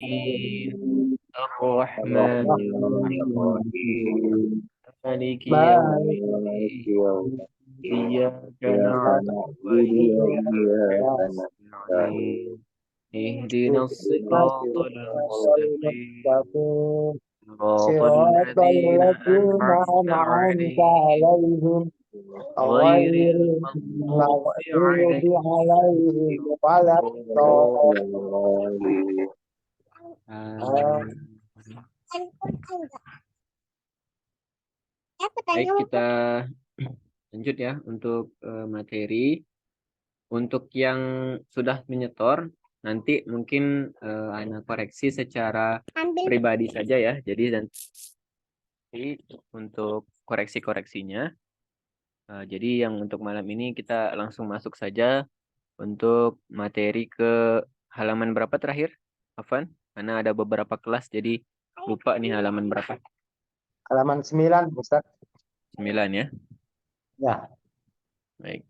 Bismillahirrahmanirrahim. Ar-Rahmanirrahim. Maliki مالك yaumiddin. يوم Iyyaka إياك na'budu wa نعبد iyyaka وإياك نستعين nasta'in. Ihdinas اهدنا siratal الصراط mustaqim. المستقيم Siratal صراط ladzina الذين an'amta أنعمت 'alaihim عليهم غير ghairil maghdubi المغضوب 'alaihim عليهم ولا waladdallin. الضالين. Amin. Baik, kita lanjut ya untuk materi. Untuk yang sudah menyetor, nanti mungkin Ana koreksi secara pribadi saja ya. Jadi nanti untuk koreksi-koreksinya. Jadi yang untuk malam ini kita langsung masuk saja untuk materi ke halaman berapa terakhir, Afan? Karena ada beberapa kelas, jadi lupa nih halaman berapa. Halaman 9, Ustaz. 9 ya. Ya. Baik.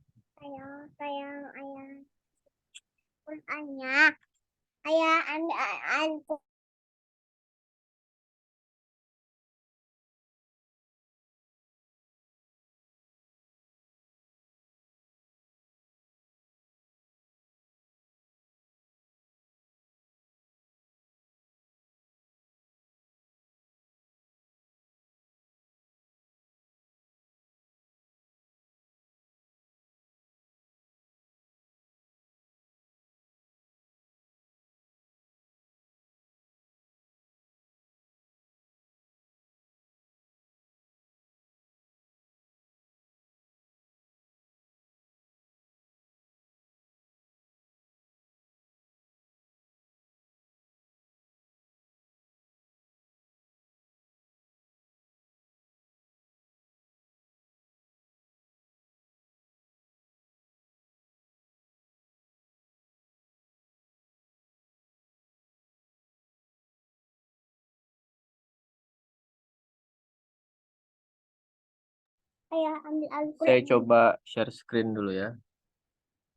Saya coba share screen dulu ya.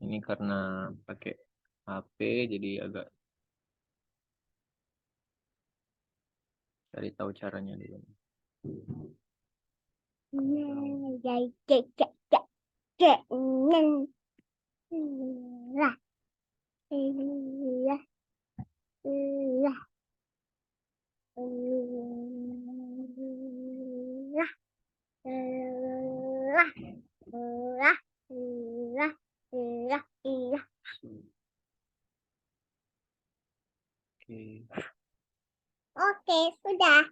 Ini karena pakai HP jadi agak cari tahu caranya dulu. Oke, sudah.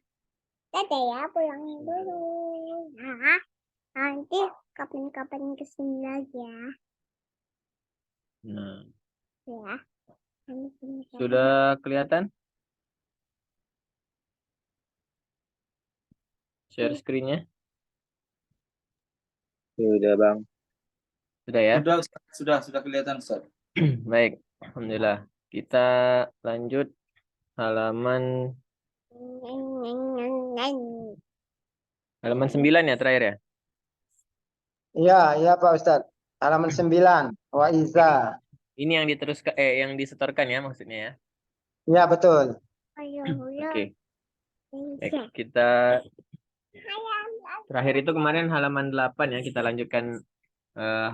Dadah ya, pulangin dulu. Nah, nanti kapan-kapan kesini lagi ya. Nah, Ya. sudah kelihatan? Share screen-nya? Sudah, Bang. Sudah ya? Sudah kelihatan, Ustaz. Baik, alhamdulillah. Kita lanjut halaman 9 ya terakhir ya. Iya, iya Pak Ustaz. Halaman 9. Wa iza. Ini yang yang disetorkan ya maksudnya ya. Iya, betul. Oke. Baik, kita terakhir itu kemarin halaman 8 ya, kita lanjutkan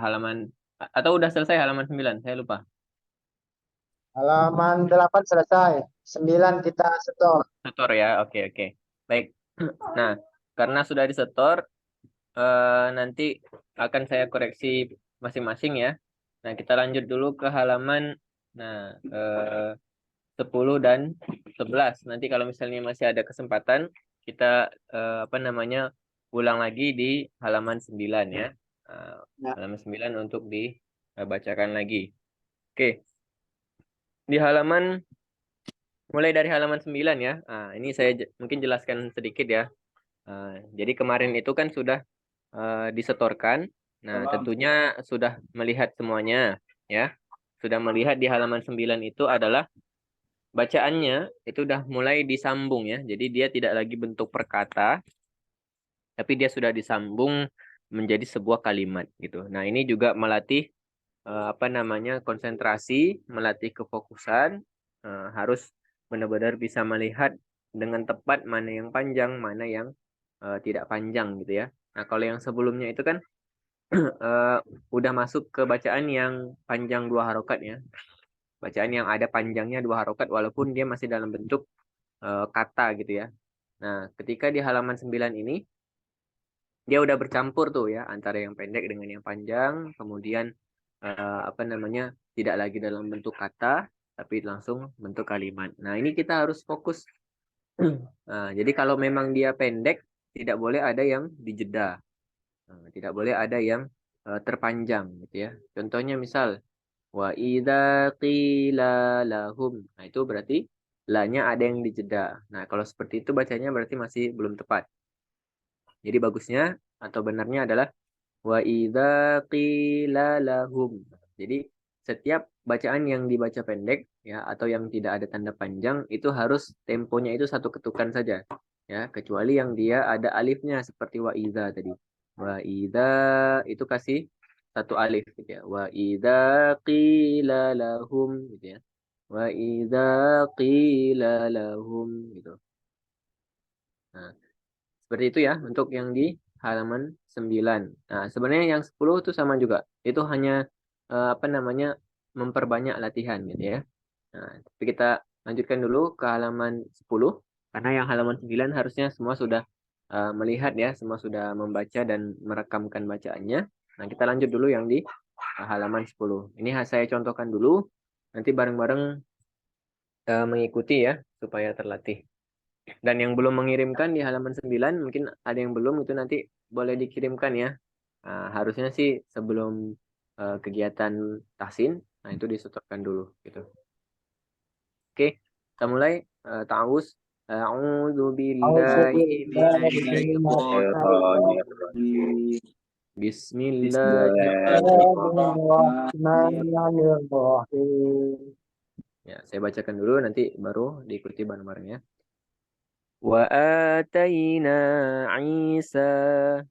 halaman atau udah selesai halaman 9, saya lupa. Halaman 8 selesai. 9 kita setor. Setor ya. Oke, oke. Baik. Nah, karena sudah disetor nanti akan saya koreksi masing-masing ya. Nah, kita lanjut dulu ke halaman 10 dan 11. Nanti kalau misalnya masih ada kesempatan, kita ulang lagi di halaman 9 ya. Halaman 9 untuk dibacakan lagi. Oke. Di mulai dari halaman 9 ya. Ini saya mungkin jelaskan sedikit ya. Jadi kemarin itu kan sudah disetorkan. Nah, tentunya sudah melihat semuanya ya. Sudah melihat di halaman 9 itu adalah bacaannya itu udah mulai disambung ya. Jadi dia tidak lagi bentuk perkata, tapi dia sudah disambung menjadi sebuah kalimat gitu. Nah, ini juga melatih konsentrasi, melatih kefokusan, harus benar-benar bisa melihat dengan tepat mana yang panjang, mana yang tidak panjang gitu ya. Nah, kalau yang sebelumnya itu kan udah masuk ke bacaan yang panjang 2 harokat ya. Bacaan yang ada panjangnya 2 harokat walaupun dia masih dalam bentuk kata gitu ya. Nah, ketika di halaman 9 ini dia udah bercampur tuh ya antara yang pendek dengan yang panjang, kemudian apa namanya tidak lagi dalam bentuk kata, tapi langsung bentuk kalimat. Nah, ini kita harus fokus. Nah, jadi kalau memang dia pendek, tidak boleh ada yang dijeda. Nah, tidak boleh ada yang terpanjang gitu ya. Contohnya misal wa idza qila lahum. Nah, itu berarti la-nya ada yang dijeda. Nah, kalau seperti itu bacanya berarti masih belum tepat. Jadi bagusnya atau benarnya adalah wa idza qila lahum. Jadi setiap bacaan yang dibaca pendek ya atau yang tidak ada tanda panjang itu harus temponya itu 1 ketukan saja ya, kecuali yang dia ada alifnya seperti wa idza tadi. Wa idza itu kasih 1 alif gitu ya. Wa idza qila lahum gitu ya. Wa idza qila lahum gitu. Nah, seperti itu ya untuk yang di halaman 9. Nah, sebenarnya yang 10 itu sama juga. Itu hanya apa namanya memperbanyak latihan gitu ya. Nah, tapi kita lanjutkan dulu ke halaman 10 karena yang halaman 9 harusnya semua sudah melihat ya, semua sudah membaca dan merekamkan bacaannya. Nah, kita lanjut dulu yang di halaman 10. Ini saya contohkan dulu, nanti bareng-bareng mengikuti ya supaya terlatih. Dan yang belum mengirimkan di halaman 9, mungkin ada yang belum, itu nanti boleh dikirimkan ya. Harusnya sih sebelum kegiatan tahsin, nah itu disetorkan dulu gitu. Oke, kita mulai. Ta'awuz. A'udzu billahi Bismillahirrahmanirrahim. Bismillahirrahmanirrahim. Ya, saya bacakan dulu nanti baru diikuti bareng-bareng ya. Wa atayna Isa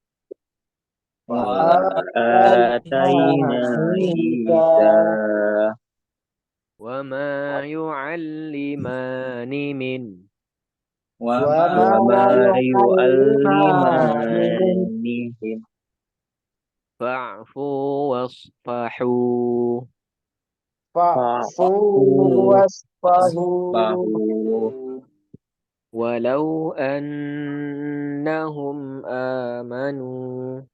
وآتينا عيسى wa ma yu'allimani min وما يعلمان fa'fu wasfahu فاعفوا واصفحوا walau annahum amanu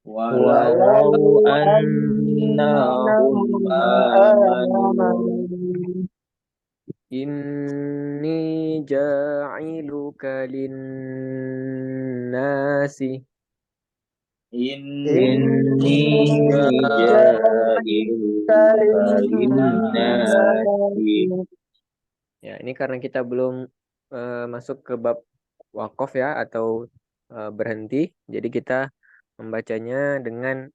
ولو أنهم آمنوا inni ja'iluka linnasi إني جاعلك للناس ya. Ini karena kita belum masuk ke bab wakaf ya atau berhenti, jadi kita membacanya dengan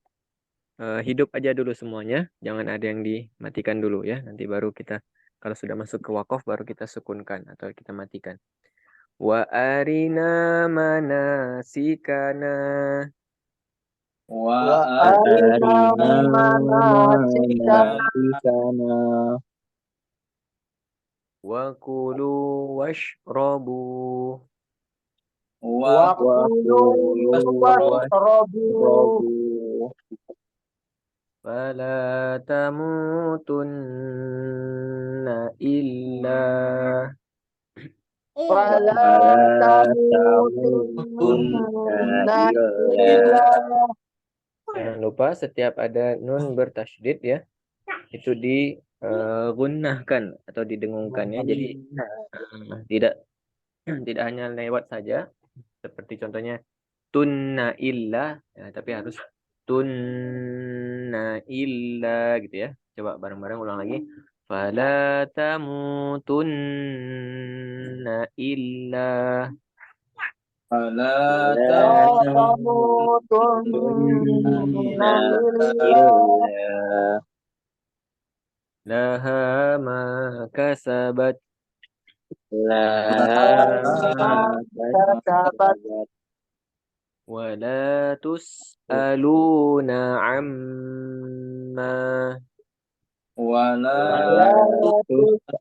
hidup aja dulu semuanya, jangan ada yang dimatikan dulu ya. Nanti baru kita kalau sudah masuk ke wakaf baru kita sukunkan atau kita matikan. Wa arina manasikana وأرنا مناسكنا wa kulu washrabu وكلوا واشربوا fala tamutunna illa فلا تموتن إلا Jangan lupa setiap ada nun bertasydid ya, itu digunnahkan atau didengungkan ya. Jadi tidak tidak hanya lewat saja seperti contohnya tunna illa ya, tapi harus tunna illa gitu ya. Coba bareng-bareng ulang lagi. Fala tamutunna illa فلا تموتن إلا laha ma kasabat كسبت wala tus'aluna amma Wala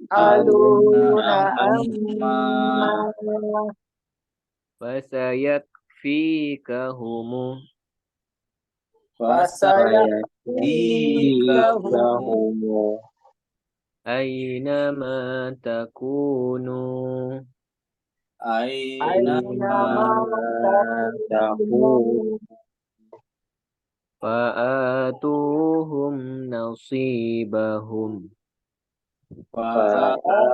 Aluna amma amma Fasayakfikahumu. fasayakfikahum Aynama takunu. aina takunu Fa'atuhum nasibahum. fa'atuhum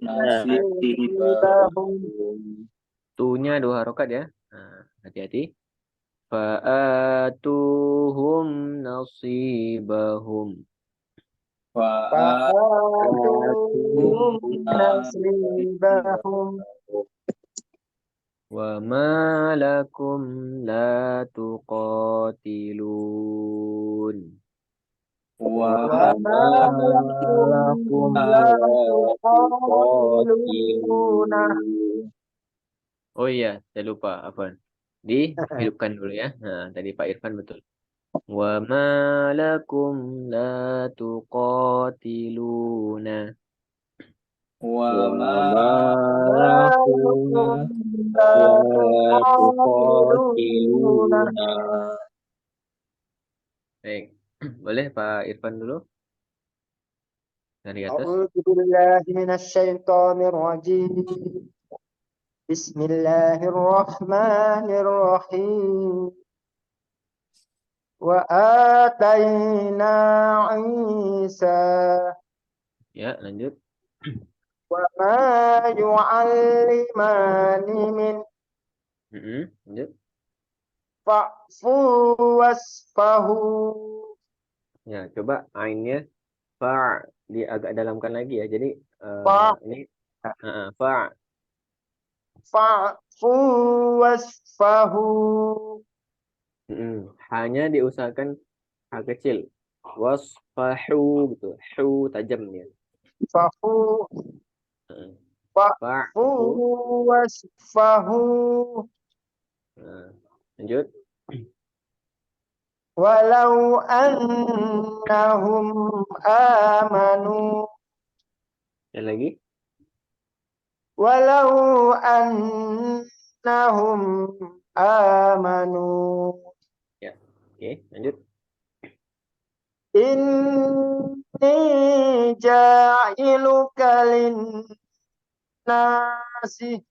nasibahum Tunya 2 harokat ya. Nah, hati-hati. Fa'atuhum nasibahum. fa'atuhum nasibahum Wa ma lakum la tuqatilun. wa wa ma lakum la tuqatiluna. Oh iya, saya lupa. Apa? Dihidupkan dulu ya. Nah, tadi Pak Irfan betul. Wa ma lakum la tuqatiluna. wa ma Lakum la tuqatiluna. Baik. Boleh Pak Irfan dulu dari atas. A'udzu billahi minasy syaithanir rajim. Bismillahirrahmanirrahim. Wa atayna Isa Ya, lanjut. wa ma yu'allimani min Lanjut. fa'fu wasfahu. Ya, coba ainnya fa' agak dalamkan lagi ya. Jadi Fa- ini fa' Fa'fu wasfahu. hanya diusahakan ha kecil. Wasfahu gitu. Hu tajam ya. Fa'fu Heeh. Fa'fu Fa'fu. wasfahu. Lanjut. Walau annahum amanu. Dan lagi. Walau annahum amanu. Ya. Oke, lanjut. Inni ja'iluka linnasi.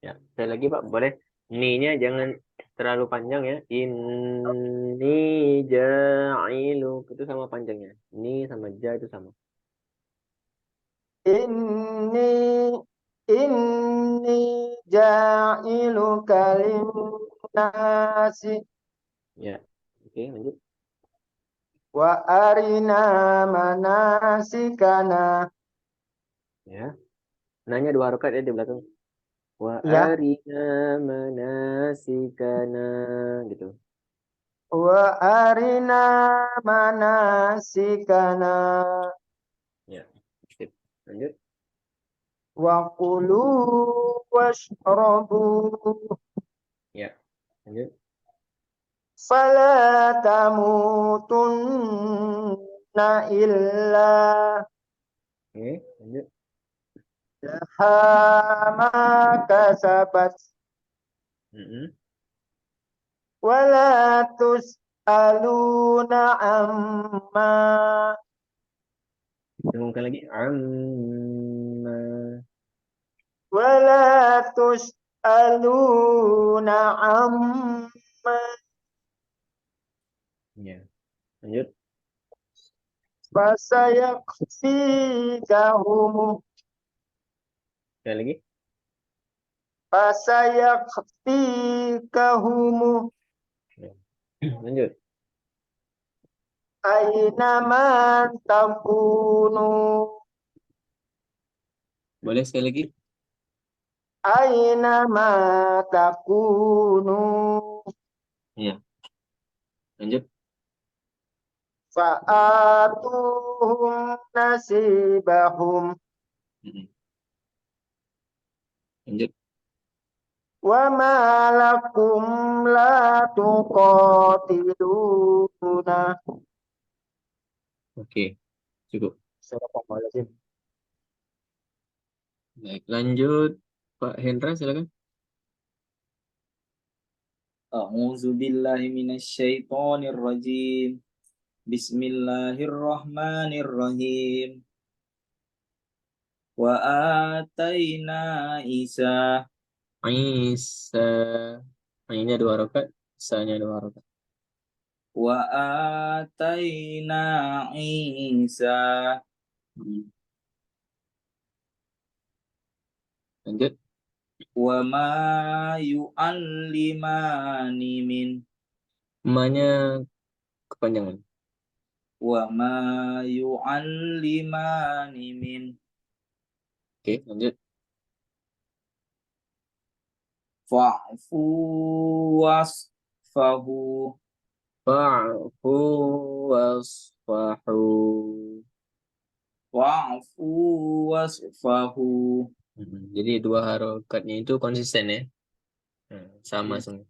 Ya, sekali lagi Pak, boleh. Ni-nya jangan terlalu panjang ya. Inni ja'ilu itu sama panjangnya. Ni sama ja itu sama. Inni inni ja'iluka linnasi Ya. Oke, lanjut. wa arina manasikana. Ya. Nanya 2 harokat ya di belakang. Wa Ya, arina manasikana gitu. wa arina manasikana Ya. Sip. Lanjut. wa kulu washrabu Ya. Lanjut. fala tamutunna illa Oke, lanjut. ma kasabat wala tus'aluna amma Sambungkan lagi. Amma. wala tus'aluna amma Ya. Lanjut. fasayakfikahum Sekali lagi. fasayakfikahum Ya. Lanjut. aina takunu Boleh sekali lagi. aina takunu Ya. Lanjut. fa'atuhum nasibahum Lanjut. wa ma lakum la tuqatiluna Oke, cukup. Astagfirullahaladzim. Baik, lanjut Pak Hendra, silakan. A'udzu billahi minasyaitonir rajim. Bismillahirrahmanirrahim. Wa ataina Isa Isa. Ainnya 2 harokat, Isa-nya 2 harokat. wa ataina Isa Lanjut. wa ma yu'allimani min Ma-nya kepanjangan. wa ma yu'allimani min Oke, lanjut. fa'fu wasfahu Fa'fu wasfahu. wa'fu wasfahu Jadi 2 harokatnya itu konsisten ya. Sama Ya. semua.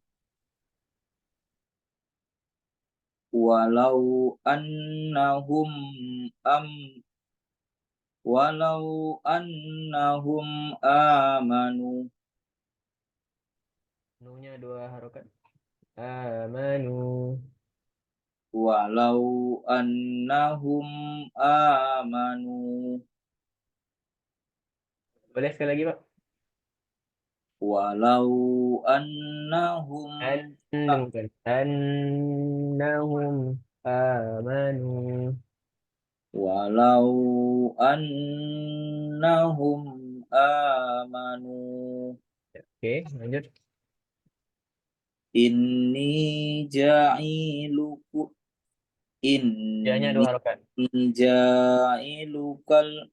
walau annahum am walau annahum amanu Nunya 2 harokat. Amanu. walau annahum amanu Boleh sekali lagi, Pak? walau annahum Bukan. Annahum amanu. walau annahum amanu Oke, lanjut. inni ja'iluku Ya-nya inni 2 harokat. ja'ilukal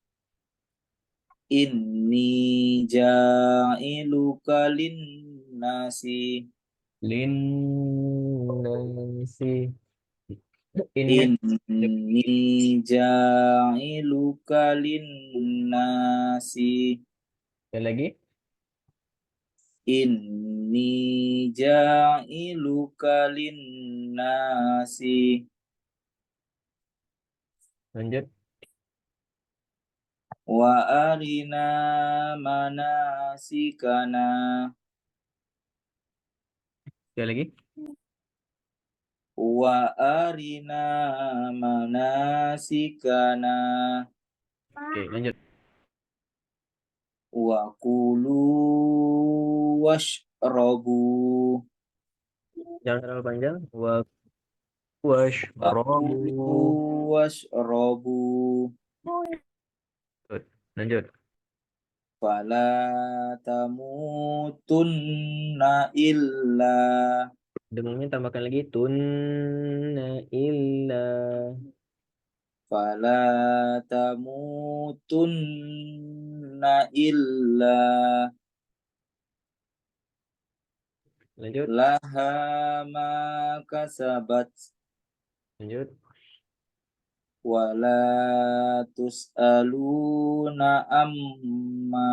inni ja'iluka linnasi Linnasi. Innya inni ja'iluka linnasi sekali lagi. inni ja'iluka linnasi Lanjut. wa arina manasikana Sekali lagi. wa arina manasikana Oke, lanjut. wa kulu washrabu Jangan terlalu panjang. wa Washrabu. kulu washrabu Lanjut. fala tamutunna illa Dengarnya tambahkan lagi. Tunna illa. fala tamutunna illa Lanjut. laha ma kasabat Lanjut. wala tus'aluna amma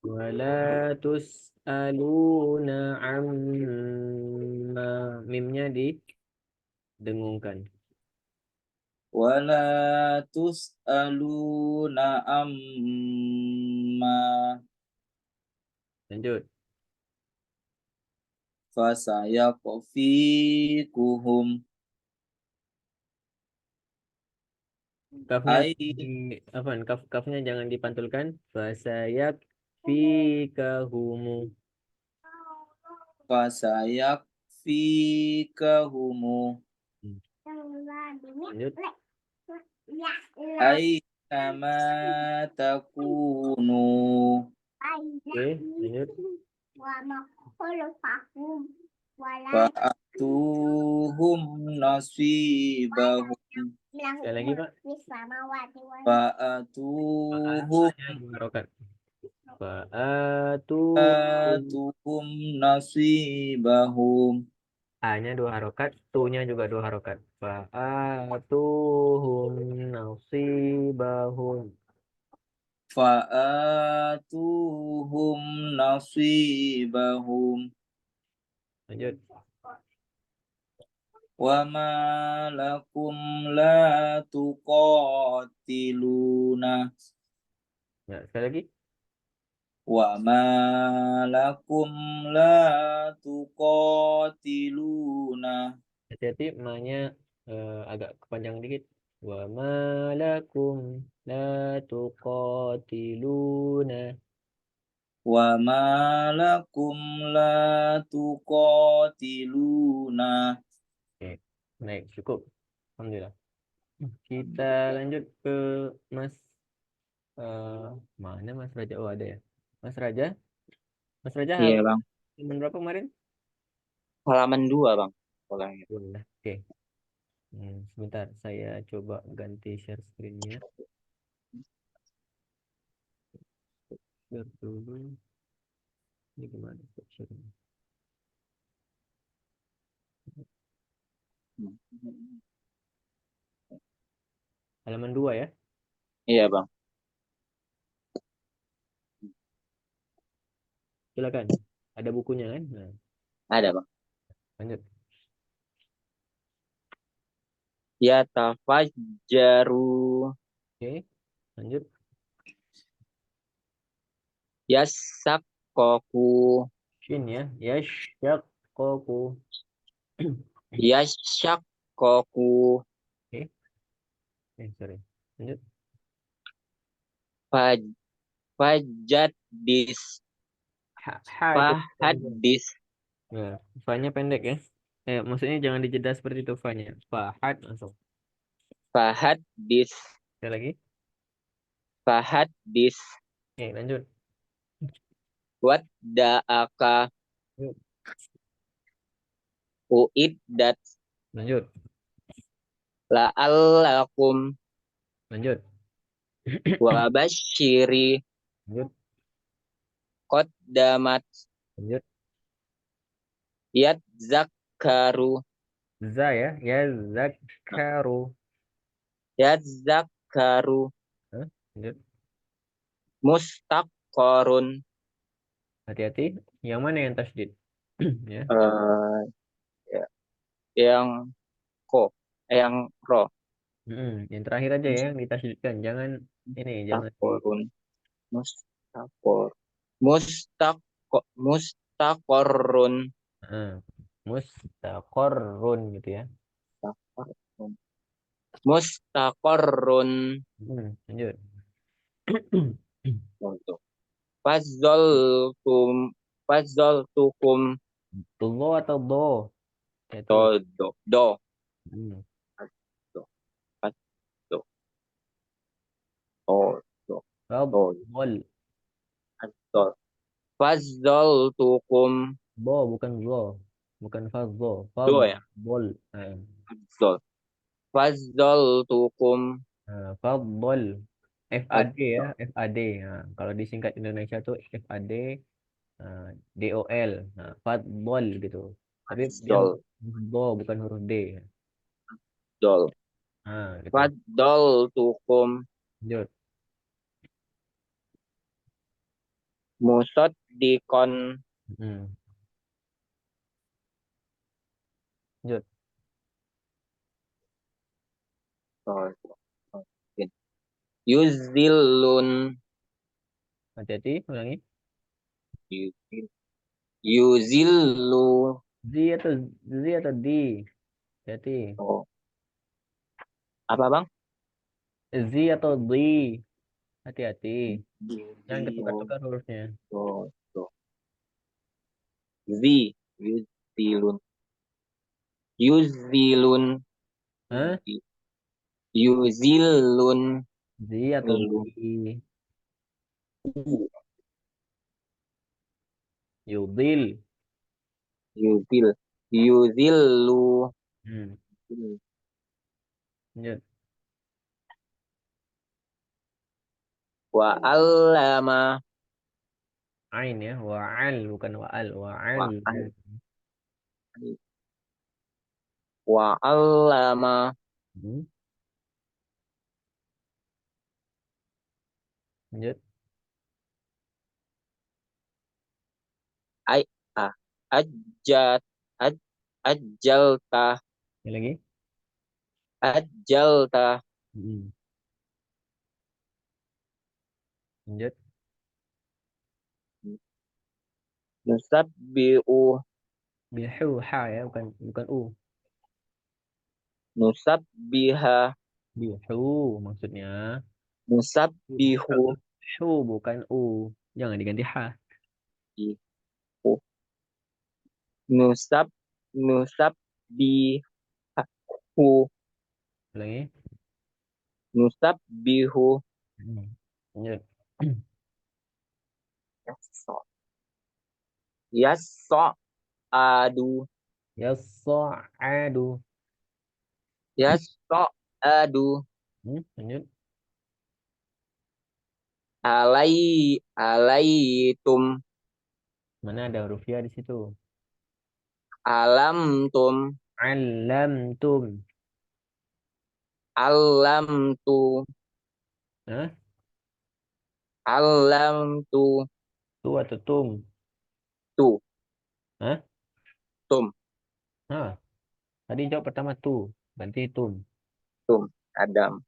Wala tus'aluna amma. Mimnya didengungkan. wala tus'aluna amma Lanjut. fasayaqfikuhum Kafnya ai kafnya jangan dipantulkan. Fasayak fikahumu. fasayaqfikahumu Lanjut. ai nama takunu Oke, lanjut. fa'atuhum nasibahum Sekali lagi, Pak. fa'atuhum Harokat. Fa'atu. atuhum nasibahum A-nya 2 harokat, tu-nya juga 2 harokat. Fa'atuhum nasibahum. fa'atuhum nasibahum Lanjut. Wa ma lakum la tuqatiluna. Ya, sekali lagi. Wa ma lakum la tuqatiluna. Hati-hati ma-nya agak kepanjang dikit. Wa ma lakum la tuqatiluna. Wa ma lakum la tuqatiluna. Oke, naik cukup. Alhamdulillah. Kita lanjut ke Mas mana Mas Raja? Oh, ada ya. Mas Raja. Mas Raja Iya bang, halaman berapa kemarin? halaman 2 bang. Polanya. Boleh. Oke. Sebentar, saya coba ganti share screen-nya. Share dulu. Ini gimana? Share-nya? Halaman 2 ya. Iya bang, Silakan. Ada bukunya kan? Nah, ada bang. lanjut. Ya tafajjaru Oke, lanjut. yasakkoku Shin ya. Yashaqqaqu. yashakkoku Oke. Sorry. Lanjut. faj fajadis Ha itu panjang. fahadis Nah, fa-nya pendek ya. Maksudnya jangan dijeda seperti itu fa-nya. Fahad langsung. fahadis Sekali lagi. fahadis Oke, lanjut. wadda'aka Yuk, uiddat lanjut. la'allakum Lanjut. wabasyiri Lanjut. qaddamat Lanjut. yadzakkaru Za ya. Ya zakaru. yadzakkaru Hah? Lanjut. mustaqarun Hati-hati. Yang mana yang tasdid? Ya. eh ya, yang ko yang ro Yang terakhir aja ya yang ditasdidkan. Jangan ini, jangan di mustaqarun mustaqor mustaqarrun Heeh. Mustaqarrun gitu ya. mustaqarrun mustaqarrun Lanjut. untuk fazzaltum fazzaltukum Do atau do? Itu. do Hmm. do do do do do Faddol. do fazzaltukum Bo bukan zo. Bukan fadzol. do ya Faddol. fazzal fazzaltukum Faddol. FAD ya. ad- FAD. Nah, kalau disingkat Indonesia tuh FAD. DOL. Nah, Faddol gitu. Tapi dia fazzal huruf do bukan huruf D. dol Nah, gitu. faddaltukum Lanjut. musaddiqon Hmm. Lanjut. yuzillun Hati-hati. Ulangi. yuzil- yuzillu Z atau Z atau D. Hati-hati. oh, apa bang Z atau D. Hati-hati. Jangan oh, ketukar-tukar hurufnya. oh, oh. zi yuzilun yuzilun Hah? yuzillun Z atau D. lu Yudil. yuzil yuzillu Hmm. Lanjut. wa allama Ain ya. Wa'al bukan wa'al. Wa'al. wa wa allama Hmm. Lanjut. ai ah ajat aj ajalta Sekali lagi. Ajalta. Mm. Lanjut. Nusabbihu. Bilhu ha ya, bukan u. Nusabbiha. Bilhu maksudnya. Nusabbihu. Hu bukan u. Jangan diganti ha. Ihu. Nusabbihu. Ulangi. Nusabbihu. Lanjut. Yas'adu. Yas'adu. Yas'adu. Lanjut. Alaitum. Mana ada huruf ya di situ? Alamtum. Alamtum. Alamtu. Hah? Alamtu. Tu atau tum? Tu. Hah? Tum. Hah? Tadi jawab pertama tu. Ganti tum. Tum. Adam.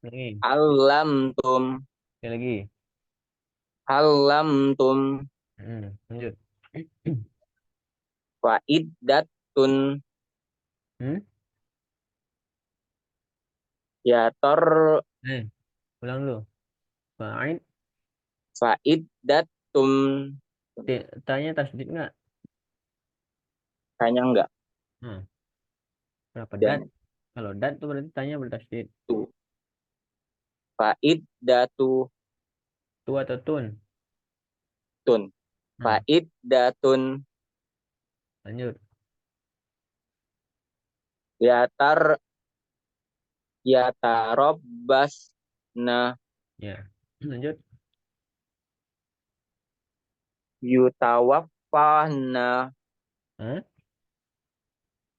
Lagi. Alamtum. Sekali lagi. Alamtum. Lanjut. Fa'iddatun. Hmm? Yator. Ulang dulu. Fa'id. Fa'iddatum. Tanya tasdid nggak? Tanya enggak? Hmm. Berapa dat? Dan Kalau dat tuh berarti tanya bertasdid. tu. Fa'iddatu. Tu atau tun? Tun. Hmm. Fa'iddatun. Lanjut. Yatar. Yatarobbasna. Ya. Lanjut. Yutawaffana. Hah?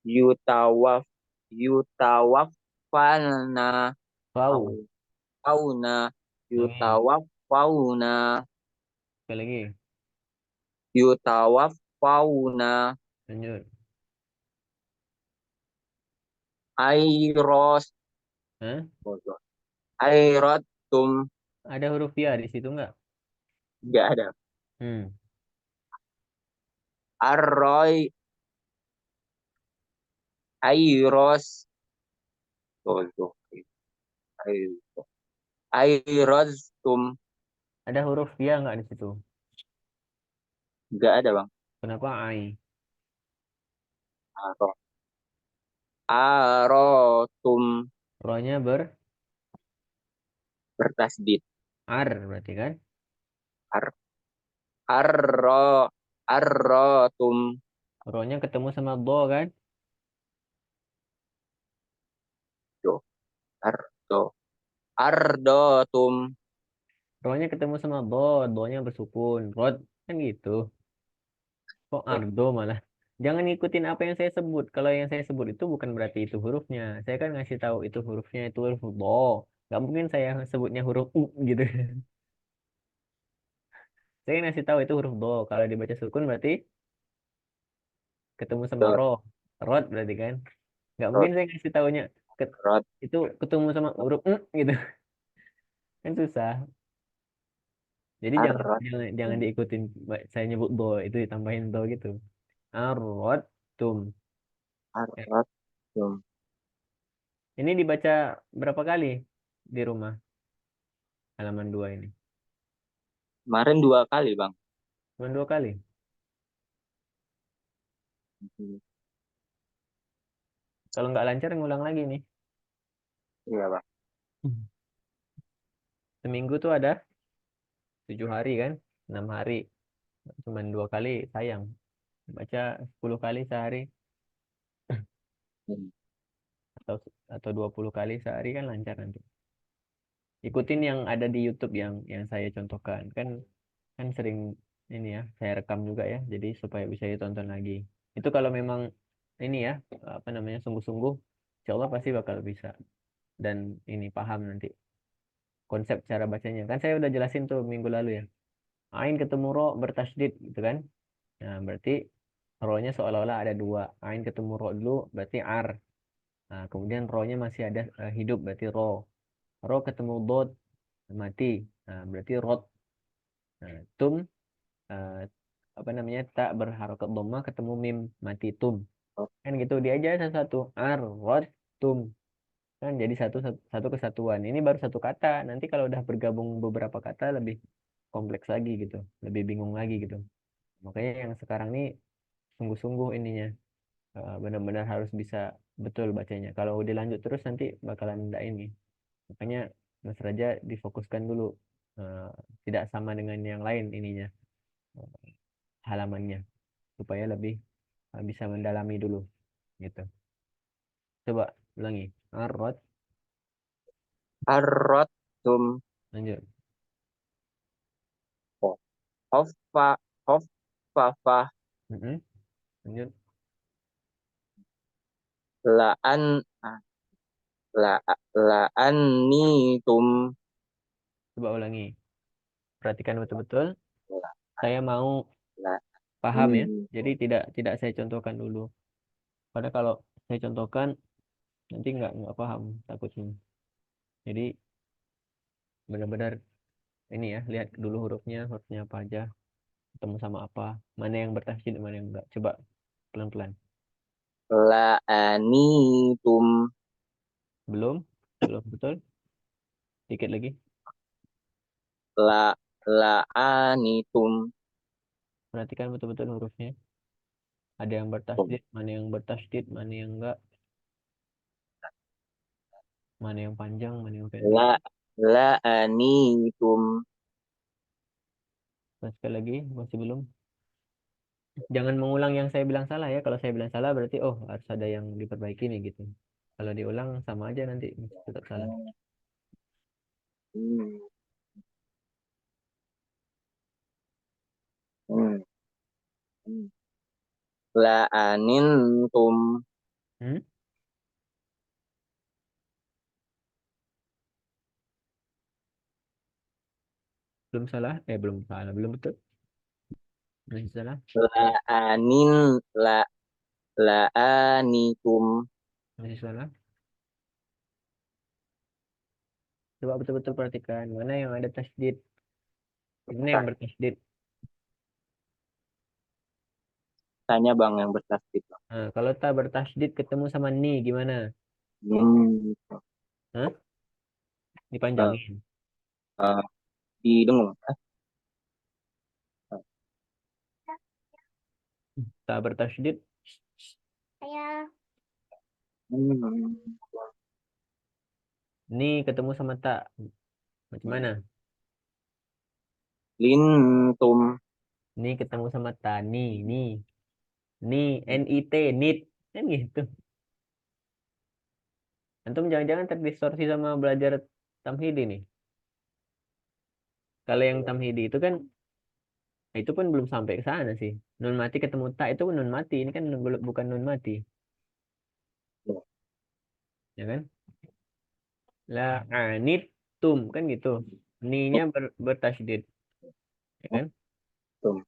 Yutawaffana. Fau. Fauna. Lagi. Yutawaffauna. Sekali lagi. Yutawaffauna. Lanjut. Airos. Hah? Airotum. Ada huruf ya di situ nggak? Enggak ada. Hmm. Arroy. Airos. Tuh. Airoztum. Ada huruf ya nggak di situ? Enggak ada, Bang. Kenapa ai? Aro. Arotum. Rohnya Bertasdid. ar berarti kan? Ar. Arro. Arrotum. Rohnya ketemu sama do kan? Tuh. Ardo. Ardotum. Rohnya ketemu sama do, do-nya bersukun. Rod kan gitu. Kok ardo malah? Jangan ngikutin apa yang saya sebut. Kalau yang saya sebut itu bukan berarti itu hurufnya. Saya kan ngasih tahu itu hurufnya itu huruf do. Gak mungkin saya sebutnya huruf u gitu. Saya ngasih tahu itu huruf do. Kalau dibaca sukun berarti ketemu sama Tuh. ro. Rod berarti kan? Gak Rod. mungkin saya ngasih taunya Rod. itu ketemu sama huruf gitu. Kan susah. Jadi jangan Arrot. jangan diikutin saya nyebut do itu ditambahin do gitu. Arrotum. Arrotum. Ini dibaca berapa kali di rumah? Halaman 2 ini. Kemarin 2 kali, Bang. Cuma 2 kali. Kalau nggak lancar ngulang lagi nih. Iya, Bang. Seminggu tuh ada 7 hari kan? 6 hari. Cuman 2 kali sayang. Baca 10 kali sehari Hmm. atau 20 kali sehari kan lancar nanti. Ikutin yang ada di YouTube yang saya contohkan. Kan sering ini ya, saya rekam juga ya. Jadi supaya bisa ditonton lagi. Itu kalau memang ini ya, apa namanya, sungguh-sungguh, insya Allah pasti bakal bisa. Dan ini paham nanti konsep cara bacanya. Kan saya udah jelasin tuh minggu lalu ya. Ain ketemu ro bertasdid gitu kan. Nah, berarti Ro-nya seolah-olah ada dua. Ain ketemu ro dulu berarti ar. Nah, kemudian ro-nya masih ada hidup berarti ro. Ro ketemu dot mati. Nah, berarti rot. Nah, tum eh, apa namanya tak berharokat dhamma ketemu mim mati tum. Kan gitu dia aja satu-satu. Ar rot tum. Kan jadi satu kesatuan. Ini baru satu kata. Nanti kalau udah bergabung beberapa kata lebih kompleks lagi gitu, lebih bingung lagi gitu. Makanya yang sekarang ini sungguh-sungguh ininya benar-benar harus bisa betul bacanya. Kalau dilanjut terus nanti bakalan enggak ini. Makanya Mas Raja difokuskan dulu, eh, tidak sama dengan yang lain ininya halamannya supaya lebih bisa mendalami dulu gitu. Coba ulangi. Arrot, Arrotum. lanjut. Hoffa. Hoffafah. Mm-mm, lanjut. La'an. La la'annitum. Coba ulangi. Perhatikan betul-betul. Saya mau La paham ya. Jadi tidak saya contohkan dulu. Karena kalau saya contohkan nanti nggak paham takutnya. Jadi benar-benar ini ya lihat dulu hurufnya apa aja, ketemu sama apa, mana yang bertasydid mana yang enggak. Coba pelan-pelan. la'anitum. Belum, belum betul. Dikit lagi. La'anitum. Perhatikan betul-betul hurufnya. Ada yang bertasydid, mana yang bertasydid, mana yang enggak, mana yang panjang, mana yang pendek. La'anitum. Sekali lagi, masih belum. Jangan mengulang yang saya bilang salah ya. Kalau saya bilang salah berarti oh harus ada yang diperbaiki nih gitu. Kalau diulang sama aja nanti tetap salah. Hmm. Hmm. Hmm. La'anintum. Hmm? Belum salah? Belum salah, belum betul. Masih salah? La'anin. La'anitum. Masih salah? Coba betul-betul perhatikan mana yang ada tasydid, mana yang bertasydid. Tanya bang yang bertasydid. Nah, kalau tak bertasydid ketemu sama ni gimana? Hmm. Hah? Eh, Dipanjangin. eh, didengung. Tak bertasydid Saya Hmm. ni ketemu sama tak. Macam mana? Lintum. Ni ketemu sama ta ni NIT nit kan gitu. Antum jangan-jangan terdistorsi sama belajar tamhidi nih. Kalau yang tamhidi itu kan itu pun belum sampai ke sana sih. Nun mati ketemu ta itu nun mati. Ini kan bukan nun mati, ya kan? La tum kan gitu. Ni-nya bertasydid, ya kan? Tum.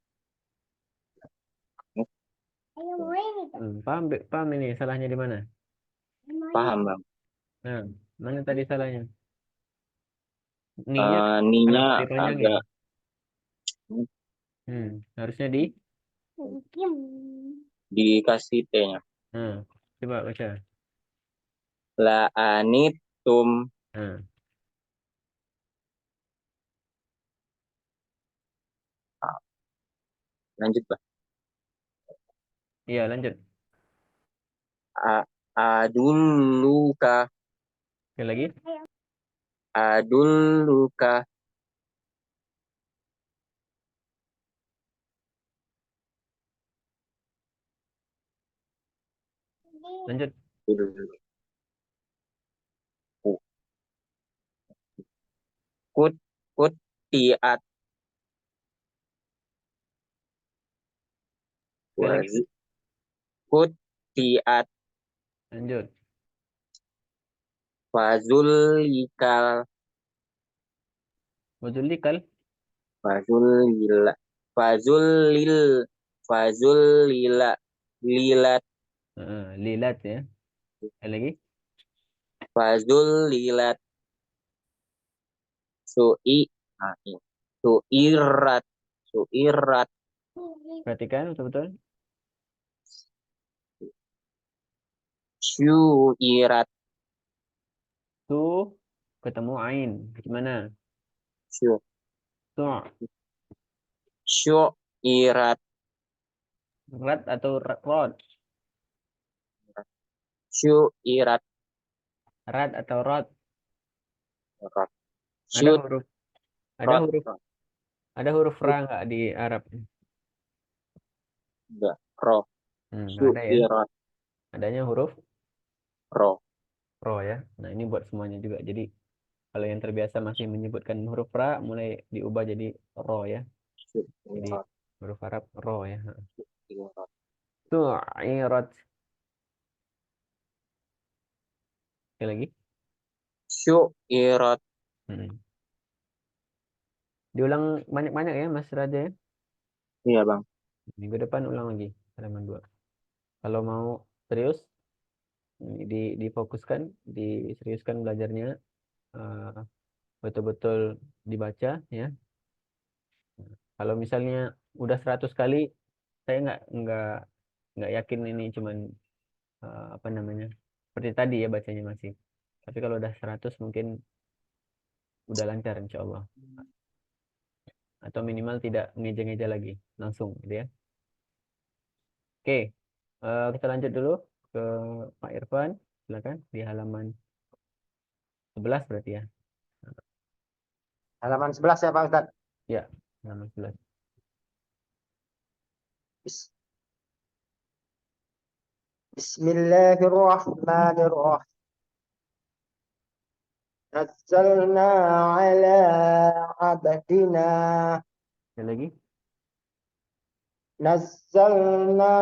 ayo mulai gitu. Paham, paham ini salahnya di mana? Paham bang. Nah, mana tadi salahnya? Ni-nya Ninya kenapa dipanjangin? agak Harusnya di. Diam. dikasih T-nya. Nah, coba baca. La'anitum. Nah, Lanjut bang. iya lanjut. Adulluka. Sekali lagi. Adulluka. Lanjut. Kut tiat. Sekali lagi. Kut tiat. Lanjut. Fazulikal. Wazulikal. Fazulila. Fazulil. Fazulila. lilat Lilat ya. Ada lagi? fazul lilat sui nah, ini. Suirat suirat Perhatikan betul-betul. syuirat Tu ketemu ain. Gimana? syu Tu. syuirat Rat atau rod? syuirat Rat atau rod? rat Ada syut huruf ada rot huruf ada huruf ra nggak di Arab? enggak ro Nggak ada ya. syuirat Adanya huruf ro ro ya. Nah, ini buat semuanya juga. Jadi kalau yang terbiasa masih menyebutkan huruf ra mulai diubah jadi ro ya. Jadi syuirat huruf Arab ro ya. syuirat Su'irat. Sekali lagi. syuirat Hmm. Diulang banyak-banyak ya Mas Raja ya. iya bang Minggu depan ulang lagi halaman 2. Kalau mau serius ini difokuskan, diseriuskan belajarnya, eh, betul-betul dibaca ya. Kalau misalnya udah 100 kali, saya nggak yakin ini cuman apa namanya seperti tadi ya bacanya masih. Tapi kalau udah 100 mungkin udah lancar insya Allah. Atau minimal tidak ngeja-ngeja lagi langsung gitu ya. Oke, kita lanjut dulu ke Pak Irfan. Silakan di halaman 11 berarti ya. Halaman 11 ya Pak Ustadz. Ya, halaman 11. Bis- Bismillahirrahmanirrahim. Nazzalna ala abdina. Sekali lagi. Nazzalna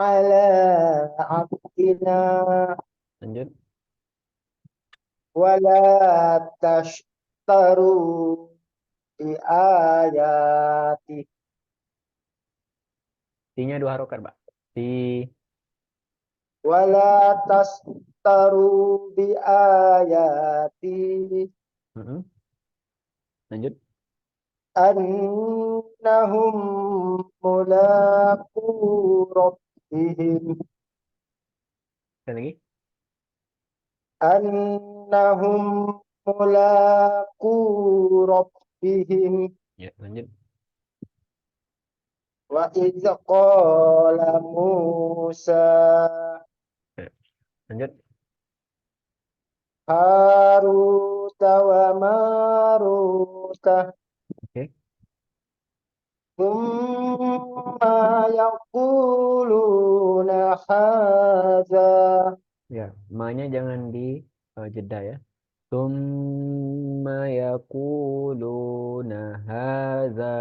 ala abdina. Lanjut. Wala tashtaru bi ayati. T-nya 2 harokat, Pak. T. Wala tashtaru bi ayati. Mm-mm. Lanjut. Annahum mulaqu rabbihim. Sekali lagi. Annahum mulaqu rabbihim. Ya, lanjut. Wa idz qala Musa Ya, lanjut. Haruta wa Maruta Oke. thumma yaquluna hadza. Ya, ma-nya jangan di jeda ya. Tsumma yaquluna hadza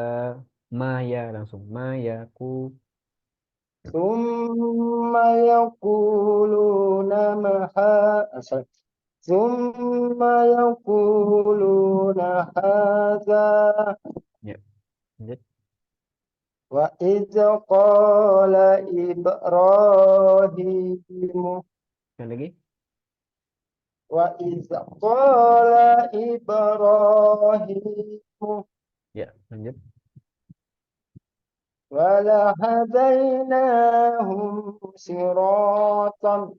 ma ya langsung ma yaku. Thumma yaquluna maha sorry. Thumma yaquluna hadza. Ya, lanjut. Wa idz qala Ibrahim. Sekali lagi. Wa idz qala Ibrahim. Ya, lanjut. Wa hadainahum siratan.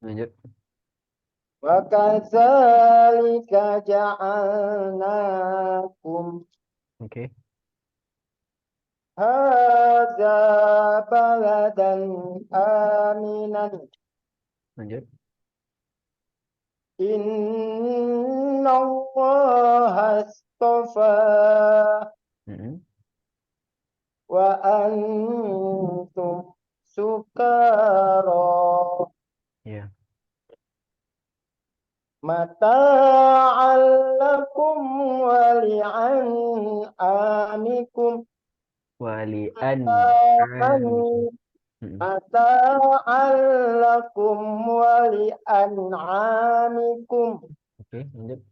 Lanjut. Wa kadzalika ja'alnakum Oke. hadza baladan aminan. Lanjut. Inna Allah astafa Mm-mm. wa antum sukara Ya. mata'an lakum wa li'an'amikum Wali an. Mm-mm. mata'an lakum wa li'an'amikum Oke, lanjut.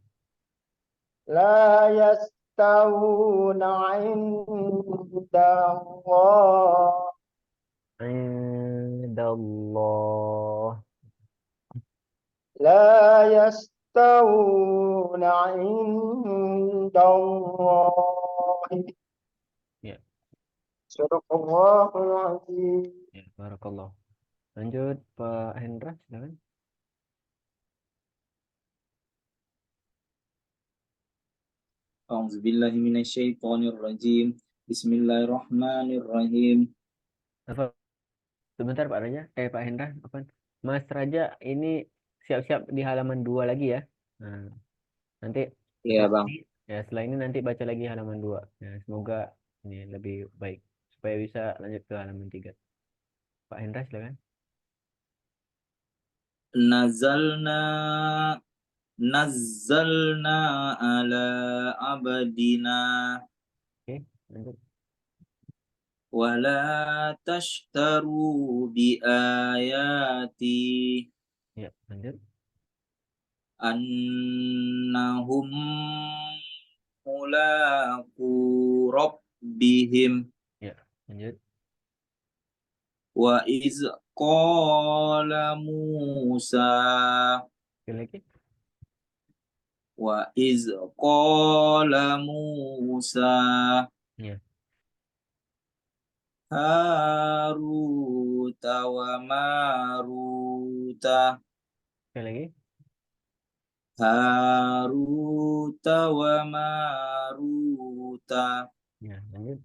la yastawuna 'inda Allah Indallah. لا يستوون عند الله. Ya, صدق الله العظيم. ya, barakallah. Lanjut Pak Hendra, silakan. A'udzubillahi minasyaitonirrajim. Bismillahirrahmanirrahim. Apa? Sebentar Pak Raja, Pak Hendra, apa? Mas Raja ini siap-siap di halaman 2 lagi ya. Nah, nanti Iya setelah bang. ini, ya setelah ini nanti baca lagi halaman 2. Ya, semoga ini lebih baik supaya bisa lanjut ke halaman 3. Pak Hendra silakan. Nazalna nazzalna ala abdina Oke, lanjut. wala tashtaru bi ayati Ya, lanjut. annahum mulaqu rabbihim Ya, lanjut. wa iz qala Musa Sekali lagi. wa iz qala Musa Ya, Haruta wa Maruta sekali lagi. Haruta wa Maruta Ya, lanjut.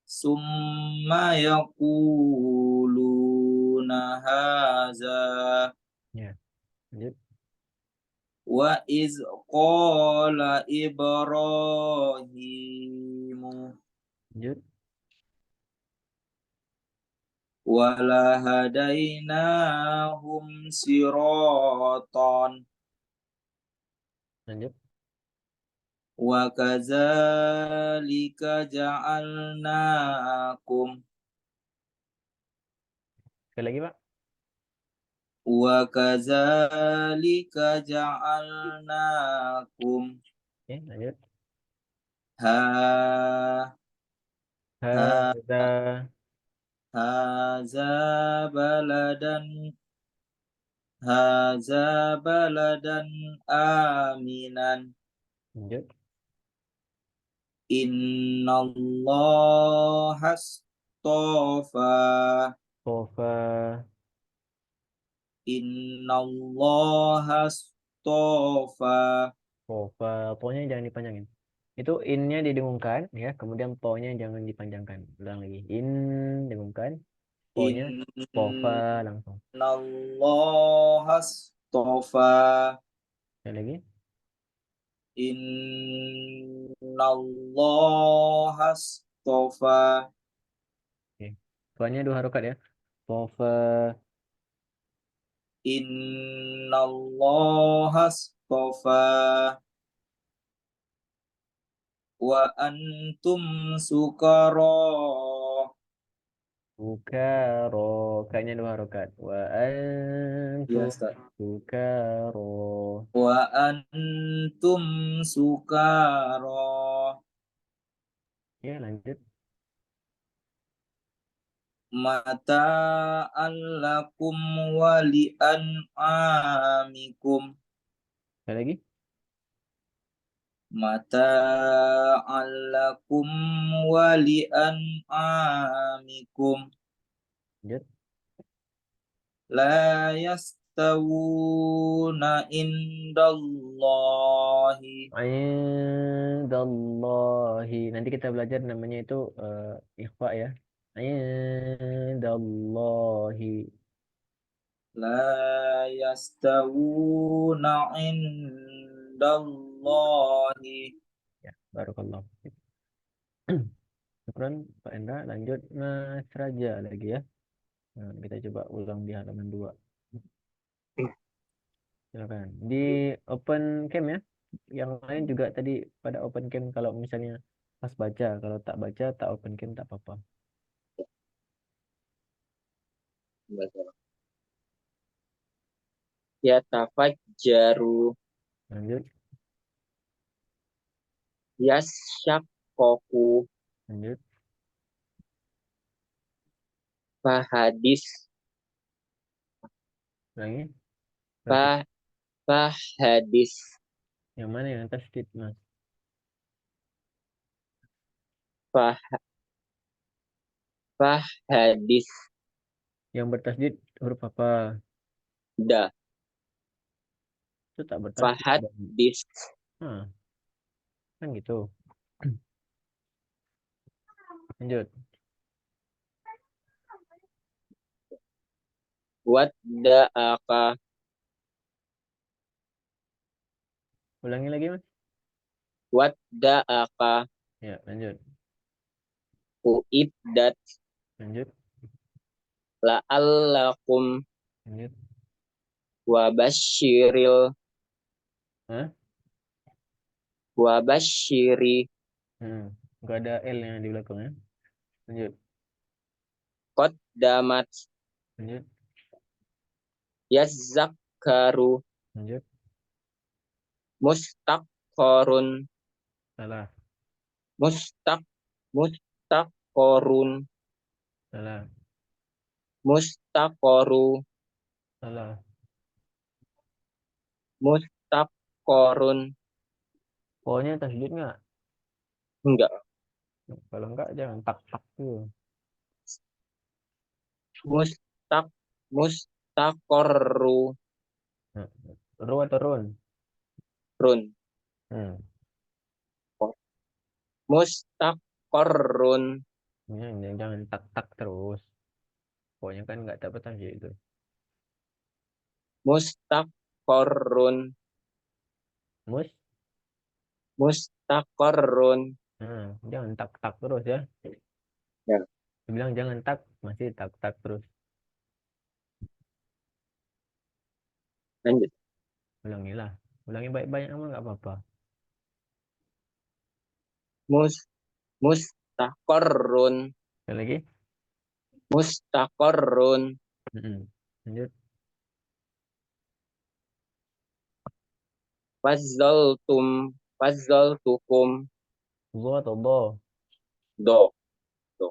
Summa yaquluna haza Ya, lanjut. wa iz qala Ibrahimu Lanjut. wala hadainahum siratan Lanjut. wa kadzalika ja'alnakum Sekali lagi, Pak. wa kadzalika ja'alnakum Oke, lanjut. ha ha Hadza. haza baladan haza baladan aminan Lanjut. innallaha astafa Sofa. innallaha astafa Sofa. Po-nya jangan dipanjangin. Itu in-nya didengungkan ya, kemudian po-nya jangan dipanjangkan. Ulang lagi. In dengungkan, po-nya sofa langsung. innallaha astafa Sekali lagi. innallaha astafa Oke. Po-nya 2 harokat ya. Sofa. innallaha astafa wa antum sukara Sukaro. Kayaknya 2 harokat. Wa ya antum Ustaz sukaro. wa antum sukara Ya, lanjut. mata allakum wali an'amikum Sekali lagi. mata allakum wali an'amikum Lanjut. la yastawuna indallahi Indallahi. Nanti kita belajar namanya itu ikhfa ya. Indallahi. la yastawuna indallahi Ya, barakallah. Syukran Pak Endra. Lanjut Mas Raja lagi ya. Nah, kita coba ulang di halaman 2. Silakan. Di open cam ya. Yang lain juga tadi pada open cam kalau misalnya pas baca, kalau tak baca tak open cam tak apa-apa. Yatafajjaru Lanjut. yasyakkoku Lanjut. Fahadis. Ulangi. Fa Fahadis. Yang mana yang tasdid, Mas? Fah Fahadis. Yang bertasdid huruf apa? Da. Itu tak bertasdid. Fahadis. Nah, kan gitu. Lanjut. Wadda'aka. Ulangi lagi, Mas. Wadda'aka. Ya, lanjut. Uiddat. Lanjut. La'allakum. Lanjut. Wabasyiril. Hah? Wabasyiri. Nggak ada L-nya di belakangnya. Lanjut. Qaddamat. Lanjut. Yazakkaru. Lanjut. Mustaqorun. Salah. Mustaqorun. Salah. Mustaqoru. Salah. Mustaqorun. Pokoknya tasdid nggak? Enggak. Kalau nggak, jangan tak-tak tuh. Mustaqorru. Nah, ru atau run? Run. Hmm. Mustaqorrun. Jangan tak-tak terus. Pokoknya kan nggak dapat tasdid itu. Mustaqorrun. Mus? Mustaqorrun. Jangan tak-tak terus ya. Ya. Dibilang jangan tak, masih tak-tak terus. Lanjut. Ulangilah. Ulangi baik-baik amal nggak apa-apa. Mustaqorrun. Sekali lagi. Mustaqorrun. Lanjut. Fazzaltukum. Do atau do? Do. Do.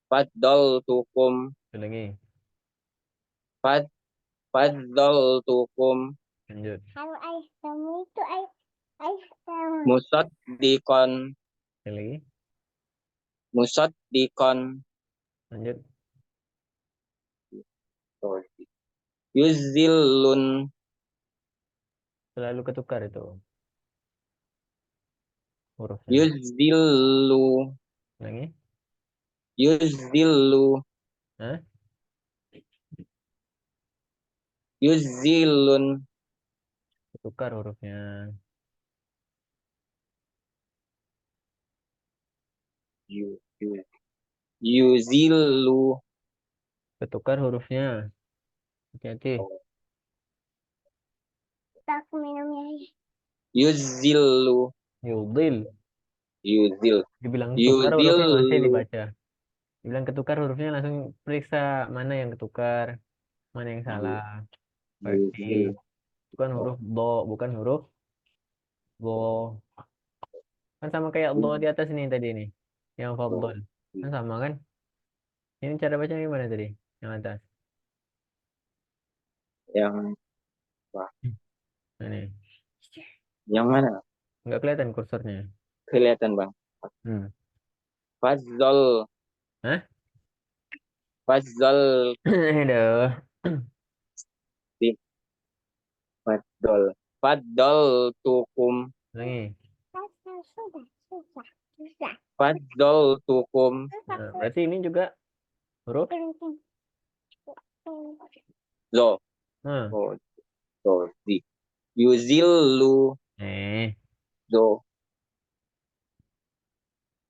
Faddaltukum. Sekali lagi. Faddaltukum. Lanjut. Kalau ayah kamu itu ayah kamu. Musaddiqan. Sekali lagi. Musaddiqan. Lanjut. Yuzillun. Selalu ketukar itu hurufnya. Yuzillu. Lagi. Yuzillu. Hah? Yuzillun. Ketukar hurufnya. Yuzillu. Ketukar hurufnya. Hati-hati. Tak minumnya ayah. Yuzillu. Yudil. Yuzil. Dibilang tukar hurufnya masih Yuzillu. dibaca. Dibilang ketukar hurufnya langsung periksa mana yang ketukar, mana yang salah. Berarti Yuzil. itu kan huruf do, bukan huruf do. Kan sama kayak do di atas ini tadi nih. Yang fadol. Kan sama kan? Ini cara bacanya gimana tadi? Yang atas. Yang Ini. yang mana? Nggak kelihatan kursornya. Kelihatan, Bang. Hmm. Fazzal. Hah? Fazzal. Aduh. Faddal. Faddal tukum. Lagi. Susah. Faddal tukum. Nah, berarti ini juga huruf Zo. Hmm. Oh, zo. Di. Yuzillu. Zo.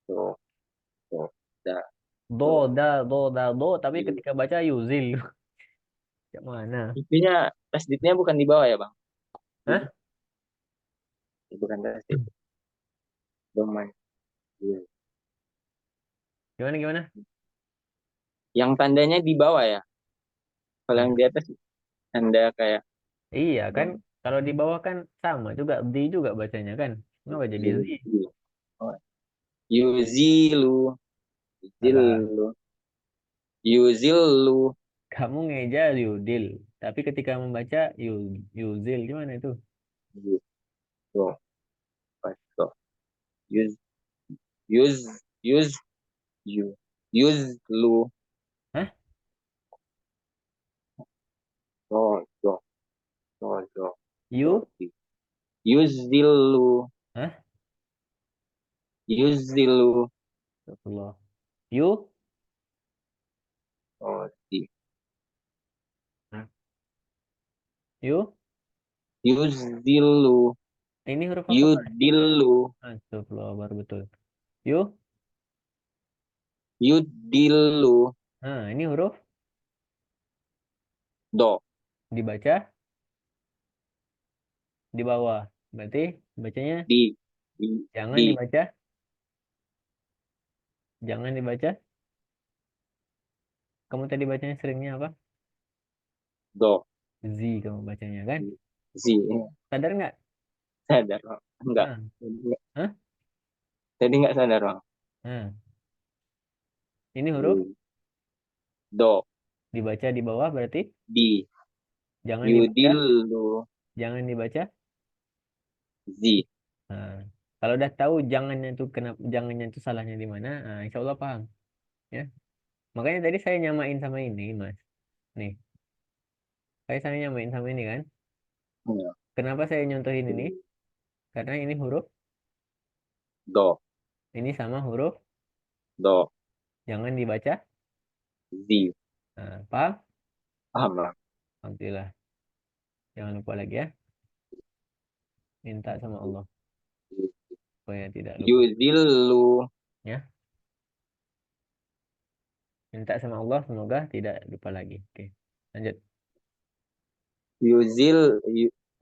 Zo. Zo. Da. Do, tapi ketika baca yuzil. Yang mana? Intinya tasdidnya bukan di bawah ya, Bang? Hah? Bukan tasdid. Domain. Iya. Gimana? Yang tandanya di bawah ya. Kalau yang di atas tanda kayak Iya kan? Kalau di bawah kan sama juga, di juga bacanya kan? Kenapa jadi zi? Yuzilu. Salah. Yuzilu. Yuzillu. Kamu ngeja yudil, tapi ketika membaca yuzil gimana itu? Yu- Do. Do. Yuz. Yuz. Yuz. Yu. Yuzlu. Hah? Do. Do. Do. Do. Yu? Do. Yuzillu. Hah? Yuzillu. Astagfirullah. Yu? Oh, di. Yu? Yuzillu. Ini huruf apa? Yudillu. Astagfirullah, baru betul. Yu? Yudillu. Nah, ini huruf Do. dibaca di bawah. Berarti bacanya Di. Di. jangan Di. dibaca. Jangan dibaca. Kamu tadi bacanya seringnya apa? Do. Z kamu bacanya kan? Zi. Sadar nggak? Sadar, Bang. Enggak. Nah. Hah? Tadi enggak sadar, Bang. Nah. Ini huruf Do. dibaca di bawah berarti Di. jangan dibaca. Yudillu. Jangan dibaca. Zi. Nah, kalau udah tahu jangannya itu kenapa jangannya itu salahnya di mana, nah, insya Allah paham ya. Makanya tadi saya nyamain sama ini, Mas. Nih, saya nyamain sama ini kan. Ya. Kenapa saya nyontohin ini? Karena ini huruf, Do. ini sama huruf Do. jangan dibaca. Zi. Nah, paham? Paham, Bang. Alhamdulillah. Jangan lupa lagi ya, minta sama Allah supaya tidak lupa Yudillu. ya. Minta sama Allah semoga tidak lupa lagi. Oke, lanjut. Yuzil.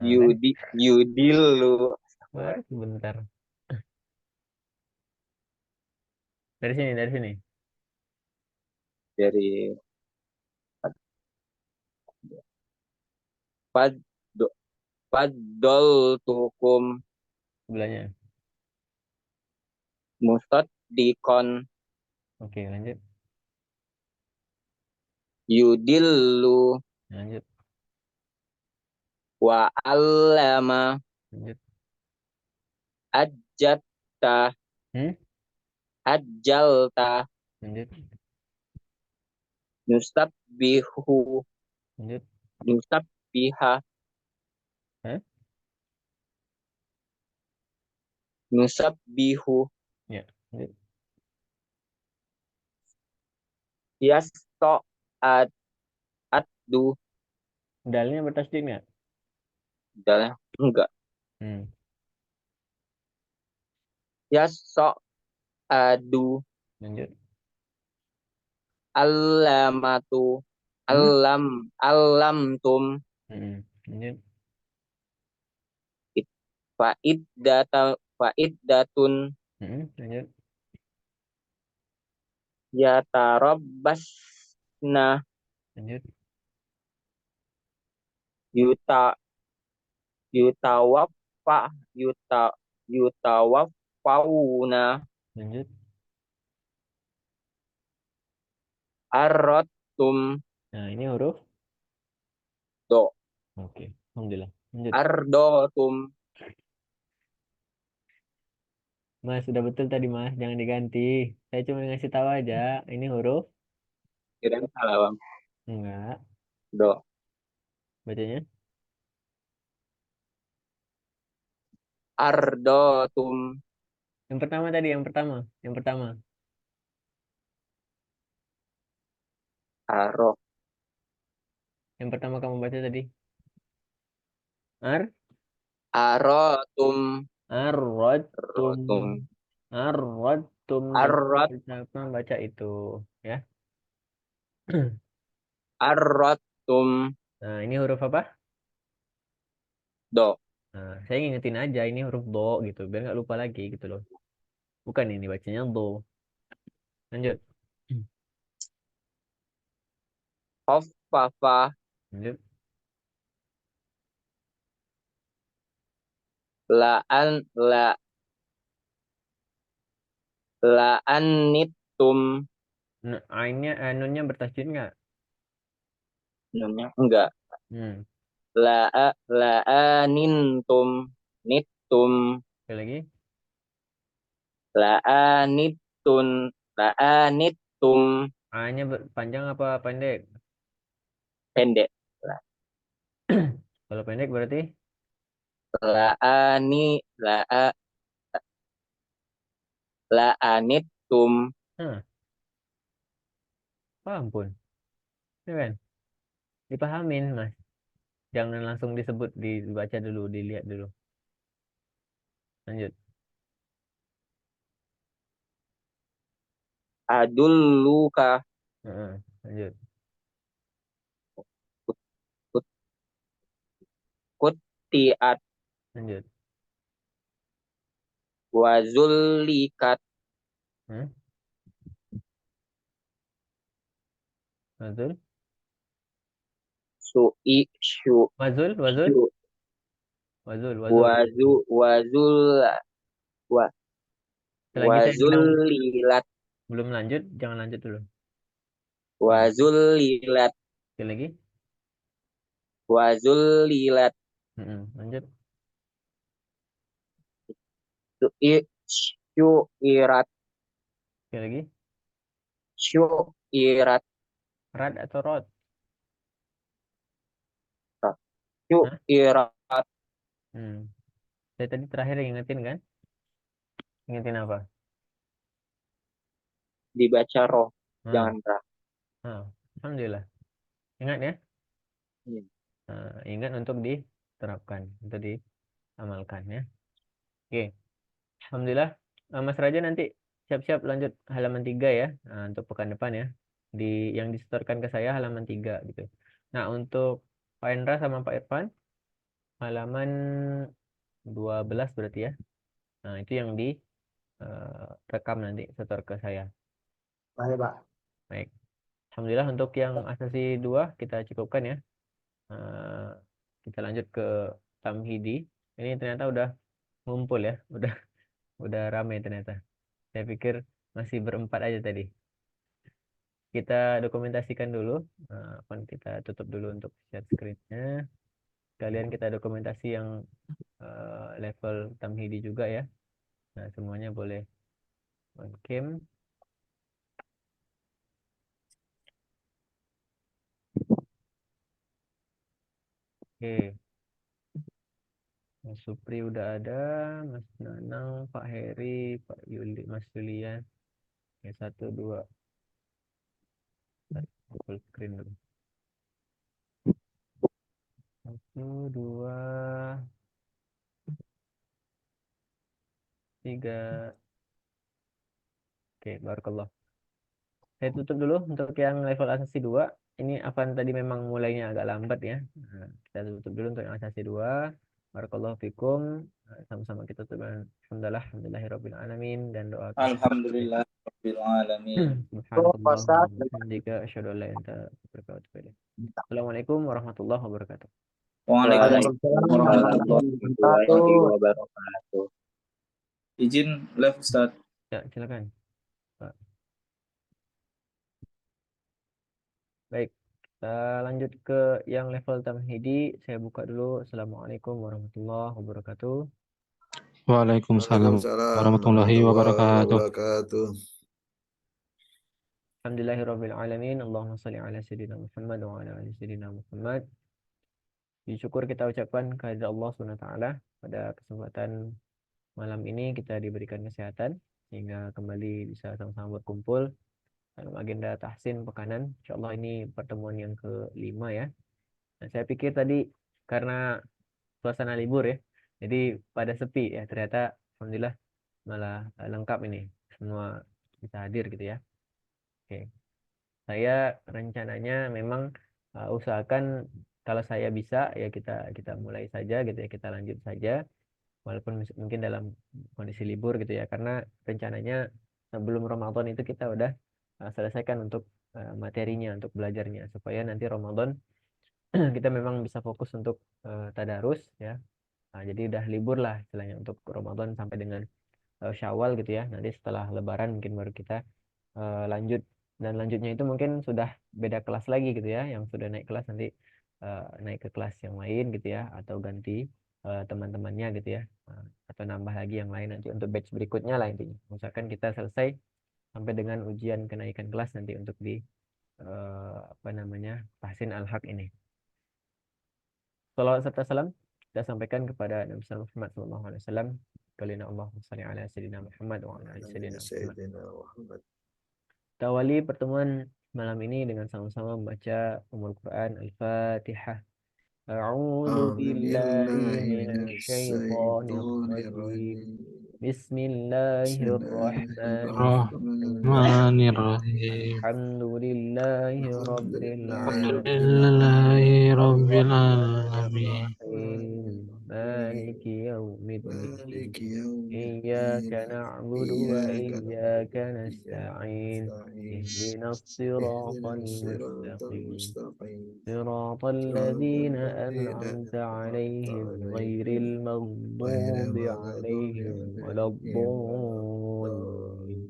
Nah, kan? Yudillu. Baru sebentar. Dari sini, dari sini. Dari Pad. Padol tukum Sebelahnya. musad dikon Oke, lanjut. yudillu Lanjut. wa allama Lanjut. ajjatta Hmm? ajjalta Lanjut. nusabbihu Lanjut. nusabbiha Hah? nusabbihu Ya, lanjut. yasto ad addu Dalnya bertasdid nggak? dalam enggak Hmm. yasto adu Lanjut. allamatu Hmm? allamtum Hmm. Lanjut. fa'iddatun Hmm. Lanjut. yatarabbasna Lanjut. yuta yutawaffa yutawaffauna Lanjut. arrotum Nah, ini huruf. do Oke. Alhamdulillah. Lanjut. ardotum. Mas, sudah betul tadi, Mas. Jangan diganti. Saya cuma ngasih tahu aja. Ini huruf. Kira salah, Bang. Enggak. Do. Bacanya. Ardotum. Yang pertama tadi, yang pertama. Yang pertama. Aro. Yang pertama kamu baca tadi. Ar. Arotum. Arrotum. Rotum. Arrotum. Arrot. Siapa baca itu. Ya. Arrotum. Nah, ini huruf apa? Do. Nah, saya ngingetin aja ini huruf do gitu. Biar nggak lupa lagi gitu loh. Bukan ini bacanya do. Lanjut. Hoffafa. Lanjut. Laan. Laanitum. Ainnya, nunnya bertasydid nggak? Nunnya enggak. Hmm. La'anintum, nittum, Sekali lagi. la'anittun, la'anittum, A-nya panjang apa pendek? pendek. Kalau pendek berarti La'ani, la'anittum, Hah, ampun. Ya kan? Dipahamin, Mas. Jangan langsung disebut, dibaca dulu, dilihat dulu. Lanjut. adulluka, Heeh, lanjut. kutiat, Lanjut. wazullikat, Hmm? Wazul. su'i, syu, Wazul, wazul, syu, wazul, wazul. wazul, wa, Selagi saya bilang wazullilat, belum lanjut, jangan lanjut dulu. wazullilat, Sekali lagi. wazullilat, Lanjut. su'i, syu'irat, Sekali lagi. syu'irat, Rad atau rod? Hah? syu'irat, Hmm. Saya tadi terakhir ingetin kan? Ingetin apa? dibaca roh, Hmm. jangan ra. Alhamdulillah. Ingat ya? Hmm. Ingat untuk diterapkan, untuk diamalkan ya. Oke. Alhamdulillah. Mas Raja nanti siap-siap lanjut halaman 3 ya. Untuk pekan depan ya. Yang disetorkan ke saya halaman 3 gitu. Nah, untuk Pak Endra sama Pak Irfan halaman 12 berarti ya. Nah, itu yang rekam nanti setor ke saya. Baik, Pak. Baik. Alhamdulillah untuk yang asasi 2 kita cukupkan ya. Eh, kita lanjut ke Tamhidi. Ini ternyata udah ngumpul ya. Udah ramai ternyata. Saya pikir masih berempat aja tadi. Kita dokumentasikan dulu. Kita tutup dulu untuk share screen-nya. Kalian kita dokumentasi yang level Tamhidi juga ya. Nah, semuanya boleh on cam. Oke, Mas Supri udah ada, Mas Nanang, Pak Heri, Pak Yuli, Mas Julian. Oke, 1, 2, full screen dulu. 1, 2, 3. Oke, barakallah. Saya tutup dulu untuk yang level asasi 2. Ini Afan tadi memang mulainya agak lambat ya. Nah, kita tutup dulu untuk yang asasi 2. Barakallahu fikum. Sama-sama kita tutup dengan alhamdulillahirabbil alamin dan doa kita. Alhamdulillah Rabbil Alamin. Pak Subhanakallahumma Ustaz. wa bihamdika asyhadu an la ilaha illa anta astaghfiruka wa atubu ilaik. Assalamualaikum warahmatullahi wabarakatuh. Waalaikumsalam Waalaikumsalam warahmatullahi warahmatullahi wabarakatuh. Warahmatullahi wabarakatuh. Izin live Ustaz. Ya, silakan, Pak. Baik, kita lanjut ke yang level tamhidi. Saya buka dulu. Assalamualaikum warahmatullahi wabarakatuh. Waalaikumsalam Waalaikumsalam warahmatullahi wabarakatuh. wabarakatuh. Alhamdulillahirabbil alamin. Allahumma shalli ala sayyidina Muhammad wa ala ali sayyidina Muhammad. Puji syukur kita ucapkan kehadirat Allah Subhanahu wa taala pada kesempatan malam ini kita diberikan kesehatan sehingga kembali bisa sama-sama berkumpul dalam agenda tahsin pekanan. Insyaallah ini pertemuan yang ke-5 ya. Nah, saya pikir tadi karena suasana libur ya. Jadi pada sepi ya, ternyata alhamdulillah malah lengkap ini. Semua bisa hadir gitu ya. Oke. Saya rencananya memang usahakan kalau saya bisa ya kita kita mulai saja gitu ya, kita lanjut saja walaupun mungkin dalam kondisi libur gitu ya, karena rencananya sebelum Ramadan itu kita udah selesaikan untuk materinya, untuk belajarnya supaya nanti Ramadan kita memang bisa fokus untuk tadarus ya. Nah, jadi udah libur lah istilahnya untuk Ramadan sampai dengan Syawal gitu ya. Nanti setelah Lebaran mungkin baru kita lanjut Dan lanjutnya itu mungkin sudah beda kelas lagi gitu ya, yang sudah naik kelas nanti naik ke kelas yang lain gitu ya, atau ganti teman-temannya gitu ya. Atau nambah lagi yang lain nanti untuk batch berikutnya lah intinya. Misalkan kita selesai sampai dengan ujian kenaikan kelas nanti untuk di apa namanya, tahsin al-haq ini. Salawat serta salam kita sampaikan kepada Nabi Muhammad SAW. Kalina Allahumma shalli ala sayyidina Muhammad wa ala ali sayyidina Muhammad. Kita awali pertemuan malam ini dengan sama-sama membaca Ummul Quran Al-Fatihah. A'udzu billahi minasy syaithanir rajim. Bismillahirrahmanirrahim. Bismillahirrahmanirrahim. Alhamdulillahi rabbil Alhamdulillahi rabbil alamin. alamin. Maliki yaumiddin. Iyyaka na'budu wa iyyaka nasta'in. Ihdinas siratal mustaqim. صراط الذين أنعمت عليهم غير المغضوب عليهم ولا الضالين.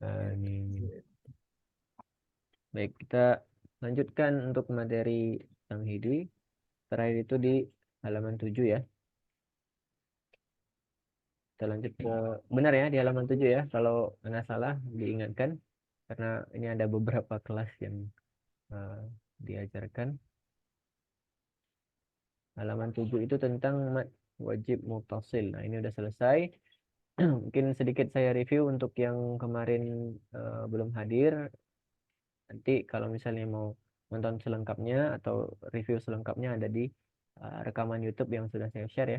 Amin. Baik, kita lanjutkan untuk materi Tamhidi. Terakhir itu di halaman 7 ya. Kita lanjut ke benar ya di halaman 7 ya. Kalau nggak salah diingatkan karena ini ada beberapa kelas yang diajarkan. Halaman 7 itu tentang mad wajib muttasil. Nah, ini udah selesai. Mungkin sedikit saya review untuk yang kemarin belum hadir. Nanti kalau misalnya mau nonton selengkapnya atau review selengkapnya ada di rekaman YouTube yang sudah saya share ya.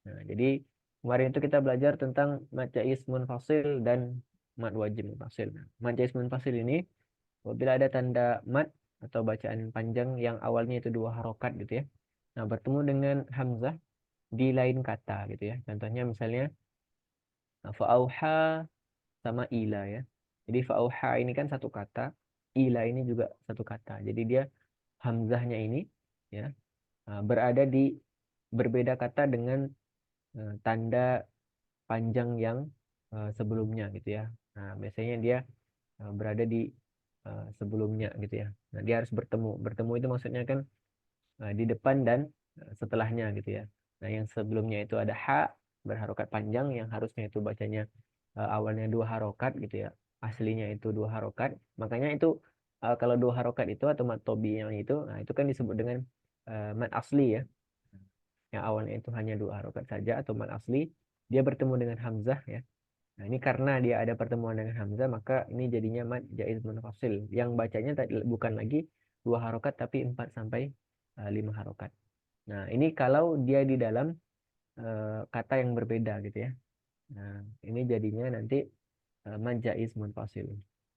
Nah, jadi kemarin itu kita belajar tentang mad jaiz munfasil dan mad wajib muttasil. Nah, mad jaiz munfasil ini apabila ada tanda mad atau bacaan panjang yang awalnya itu 2 harokat gitu ya. Nah, bertemu dengan hamzah di lain kata gitu ya. Contohnya misalnya fa'auha sama ila ya. Jadi fa'auha ini kan satu kata, ila ini juga satu kata. Jadi dia hamzahnya ini ya berada di berbeda kata dengan tanda panjang yang sebelumnya gitu ya. Nah, biasanya dia berada di sebelumnya gitu ya. Nah, dia harus bertemu. Bertemu itu maksudnya kan di depan dan setelahnya gitu ya. Nah, yang sebelumnya itu ada ha berharokat panjang yang harusnya itu bacanya awalnya 2 harokat gitu ya. Aslinya itu 2 harokat. Makanya itu kalau 2 harokat itu atau mad tobi yang itu, nah itu kan disebut dengan mad asli ya. Yang awalnya itu hanya 2 harokat saja atau mad asli, dia bertemu dengan hamzah ya. Nah, ini karena dia ada pertemuan dengan hamzah, maka ini jadinya mad jaiz munfasil. Yang bacanya bukan lagi 2 harokat tapi 4 sampai 5 harokat. Nah, ini kalau dia di dalam kata yang berbeda gitu ya. Nah, ini jadinya nanti mad jaiz munfasil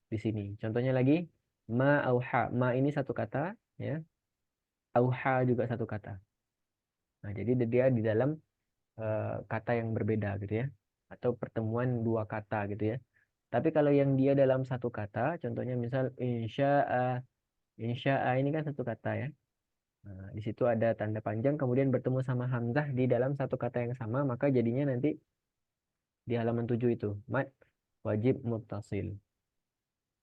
di sini. Contohnya lagi ma auha. Ma ini satu kata ya. Auha juga satu kata. Nah, jadi dia di dalam kata yang berbeda gitu ya. Atau pertemuan 2 kata gitu ya. Tapi kalau yang dia dalam satu kata, contohnya misal insya'a. Insya'a ini kan satu kata ya. Nah, di situ ada tanda panjang kemudian bertemu sama hamzah di dalam satu kata yang sama, maka jadinya nanti di halaman 7 itu mad wajib muttasil.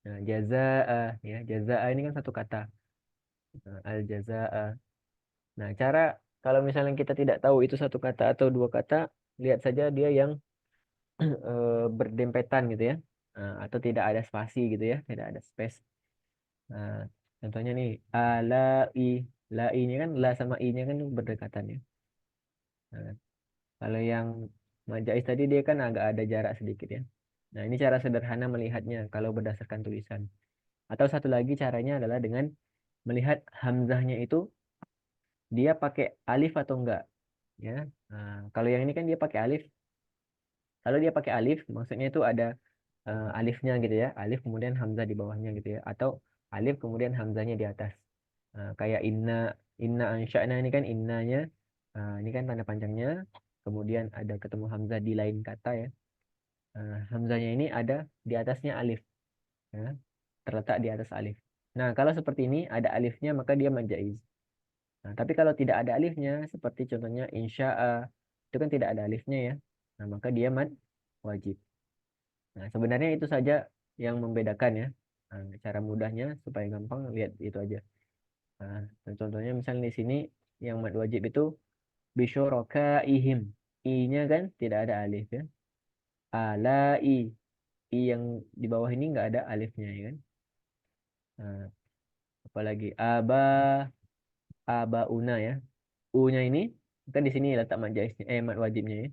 Nah, jazaa ya, jazaa ini kan satu kata. Nah, al jazaa. Nah, cara kalau misalnya kita tidak tahu itu satu kata atau 2 kata, lihat saja dia yang berdempetan gitu ya. Nah, atau tidak ada spasi gitu ya, tidak ada space. Nah, contohnya nih alai, la i-nya kan la sama i-nya kan berdekatan ya. Nah, kalau yang majais tadi dia kan agak ada jarak sedikit ya. Nah, ini cara sederhana melihatnya kalau berdasarkan tulisan. Atau satu lagi caranya adalah dengan melihat hamzahnya itu dia pakai alif atau enggak ya. Nah, kalau yang ini kan dia pakai alif. Kalau dia pakai alif maksudnya itu ada alifnya gitu ya. Alif kemudian hamzah di bawahnya gitu ya. Atau alif kemudian hamzahnya di atas. Kayak inna ansya'na ini kan innanya ini kan tanda panjangnya. Kemudian ada ketemu hamzah di lain kata ya. Hamzahnya ini ada di atasnya alif ya, terletak di atas alif. Nah, kalau seperti ini ada alifnya maka dia mad jaiz. Nah, tapi kalau tidak ada alifnya seperti contohnya insya'a itu kan tidak ada alifnya ya. Nah, maka dia mad wajib. Nah, sebenarnya itu saja yang membedakan ya. Nah, cara mudahnya supaya gampang lihat itu aja. Nah, contohnya misalnya di sini yang mad wajib itu bisyurakaihim. I-nya kan tidak ada alif ya. Alai. I yang di bawah ini nggak ada alifnya ya kan. Nah, apalagi abauna ya. U-nya ini kan di sini letak mad jaiznya, mad wajibnya ya.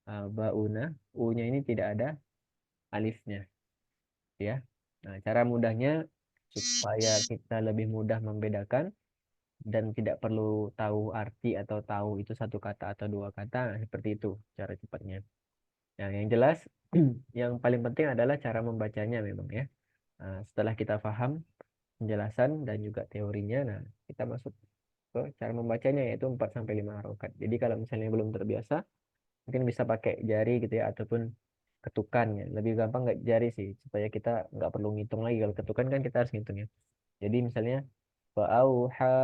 Abauna, U-nya ini tidak ada alifnya ya. Nah, cara mudahnya supaya kita lebih mudah membedakan dan tidak perlu tahu arti atau tahu itu satu kata atau dua kata, nah, seperti itu cara cepatnya. Nah, yang jelas yang paling penting adalah cara membacanya memang ya. Nah, setelah kita paham penjelasan dan juga teorinya, nah kita masuk ke cara membacanya yaitu 4 sampai 5 harokat. Jadi kalau misalnya belum terbiasa, mungkin bisa pakai jari gitu ya ataupun ketukan ya. Lebih gampang nggak jari sih supaya kita nggak perlu ngitung lagi. Kalau ketukan kan kita harus ngitung ya. Jadi misalnya fa'auha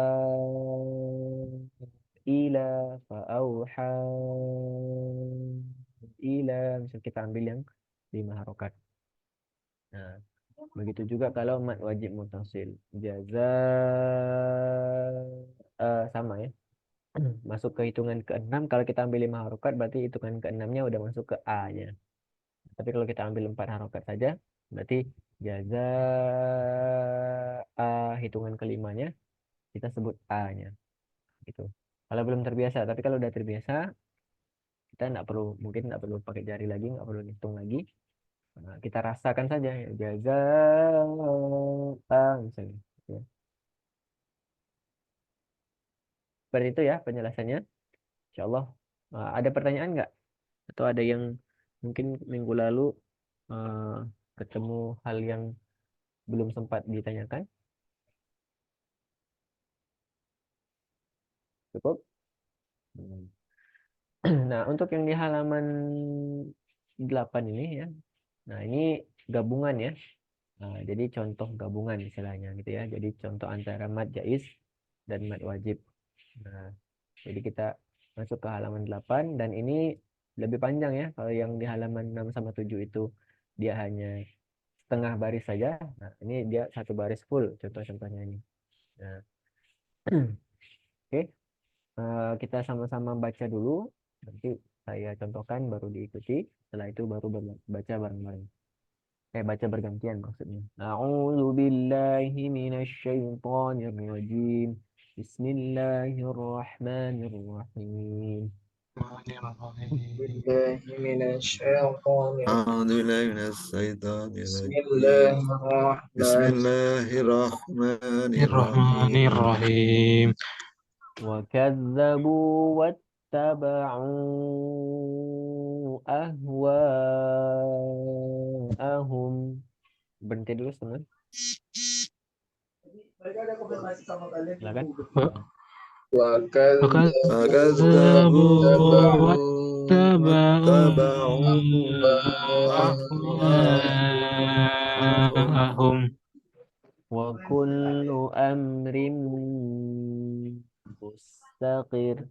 ila fa'auha ila misal kita ambil yang 5 harokat. Nah, begitu juga kalau mad wajib mutasil. Jaza sama ya. Masuk ke hitungan ke-6 kalau kita ambil 5 harokat berarti hitungan ke-6-nya udah masuk ke A-nya. Tapi kalau kita ambil 4 harokat saja berarti jaza A hitungan kelimanya kita sebut A-nya gitu. Kalau belum terbiasa, tapi kalau udah terbiasa kita nggak perlu mungkin nggak perlu pakai jari lagi, nggak perlu hitung lagi. Nah, kita rasakan saja ya, jaza A misalnya. Ya. Seperti itu ya penjelasannya. Insya Allah. Ada pertanyaan nggak? Atau ada yang mungkin minggu lalu eh, ketemu hal yang belum sempat ditanyakan? Cukup? Hmm. Nah, untuk yang di halaman 8 ini ya. Nah, ini gabungan ya. Nah, jadi contoh gabungan istilahnya gitu ya. Jadi contoh antara mad jaiz dan mad wajib. Nah, jadi kita masuk ke halaman 8 dan ini lebih panjang ya. Kalau yang di halaman 6 sama 7 itu dia hanya setengah baris saja. Nah, ini dia satu baris full contoh-contohnya ini. Nah, oke. Kita sama-sama baca dulu. Nanti saya contohkan baru diikuti. Setelah itu baru baca bareng-bareng. Baca bergantian maksudnya. A'udzu billahi minasy syaithanir rajim. Bismillahirrahmanirrahim. Bismillahirrahmanirrahim. بالله من الشيطان أعوذ بالله من الشيطان بسم الرجيم الله بسم الرحمن الله الرحمن الرحيم Bismillahirrahmanirrahim. وكذبوا واتبعوا أهواءهم. Berhenti dulu teman. Silakan. وكذب وكذبوا فكذبوا واتبعوا واتبعوا أهواءهم وكل أمر مستقر.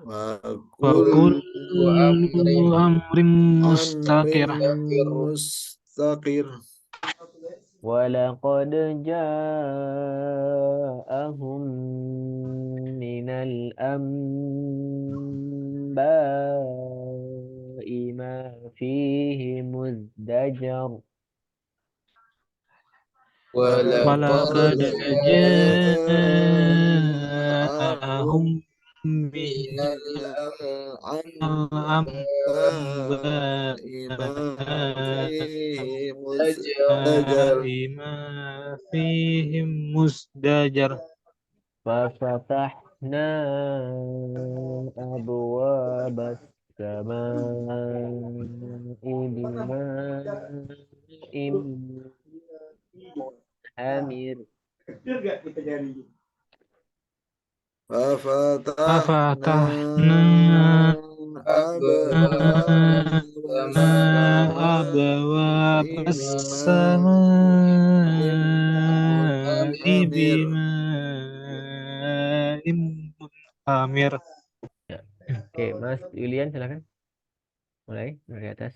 وكل وكل أمر مستقر أمر مستقر ولقد جاءهم من الأنباء ما فيه مزدجر. ولقد جاءهم من من الأنباء الأنباء ما فيه مزدجر ما فيهم مزدجر ففتحنا أبواب السماء بماء منهمر. ففتحنا ففتحنا أبواب السماء أبواب بماء السماء منهمر بماء منهمر. Oke, Mas Julian silakan. Mulai dari atas.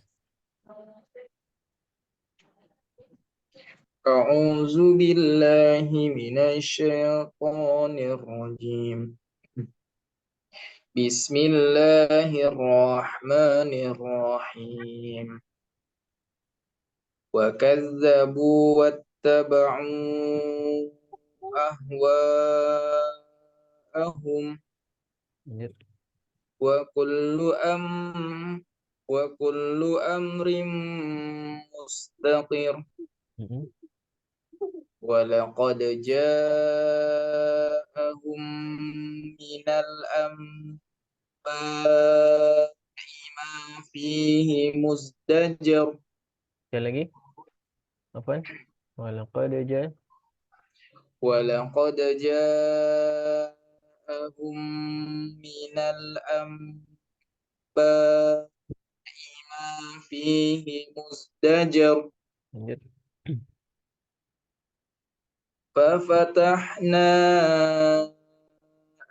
أعوذ بالله من الشيطان الرجيم بسم الله الرحمن الرحيم وكذبوا واتبعوا أهواءهم Lanjut. وكل أمر مستقر Mm-mm. ولقد جاءهم من الأنباء ما فيه مزدجر Sekali lagi. Apaan? Walaqad ja- ولقد جاءهم من الأنباء ما فيه مزدجر Lanjut. ففتحنا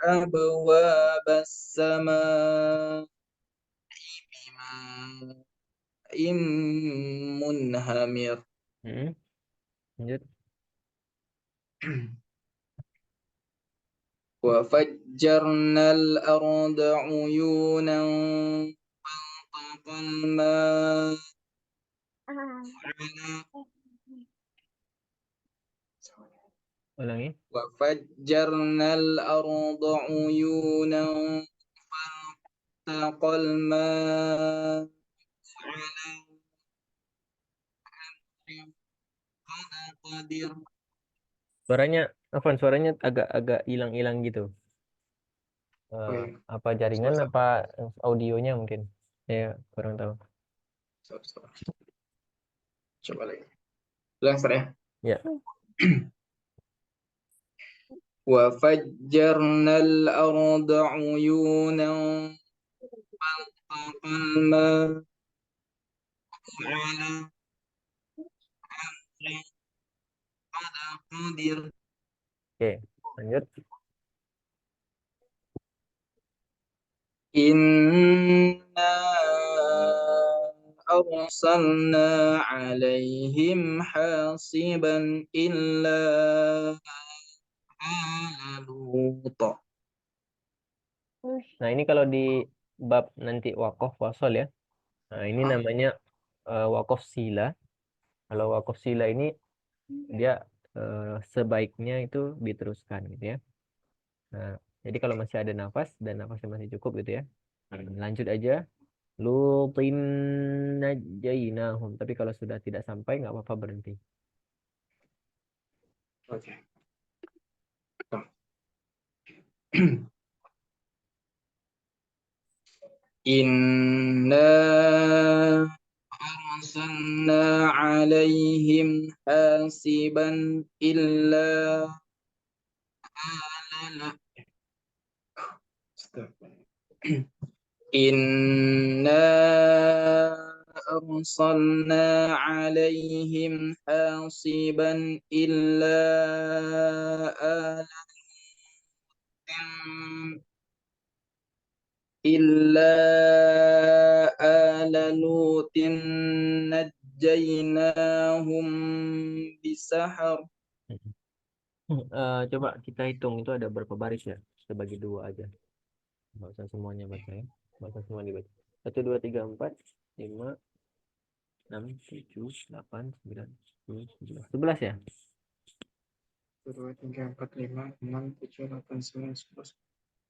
أبواب السماء بماء منهمر Mm-mm. Lanjut. وفجرنا الأرض عيونا فالتقى الماء Ulangi. وفجرنا الأرض عيونا فالتقى الماء على قدر Suaranya, suaranya agak-agak hilang-hilang gitu. Apa jaringan, apa audionya mungkin? Ya, kurang tahu. Coba lagi. Ulang Ustaz ya. Ya. وفجرنا الأرض عيونا فالتقى الماء على قدر Oke, lanjut. إنا أرسلنا عليهم حاصبا إلا آل لوط Nah, ini kalau di bab nanti wakof wasol ya. Nah, ini namanya wakof sila. Kalau wakof sila ini dia sebaiknya itu diteruskan gitu ya. Nah, jadi kalau masih ada nafas dan nafasnya masih cukup gitu ya. Lanjut aja. Lutin najainahum. Tapi kalau sudah tidak sampai nggak apa-apa berhenti. Oke. Inna arsalna alaihim hasiban illa ala Inna arsalna alaihim hasiban illa ala lutin najjaynahum bisahar Coba kita hitung itu ada berapa baris ya? Kita bagi dua aja. Nggak usah semuanya baca ya. Nggak usah semua dibaca. 1, 2, 3, 4, 5, 6, 7, 8, 9, 10, 11. 11 ya? 1, 2, 3, 4, 5, 6, 7, 8, 9, 10.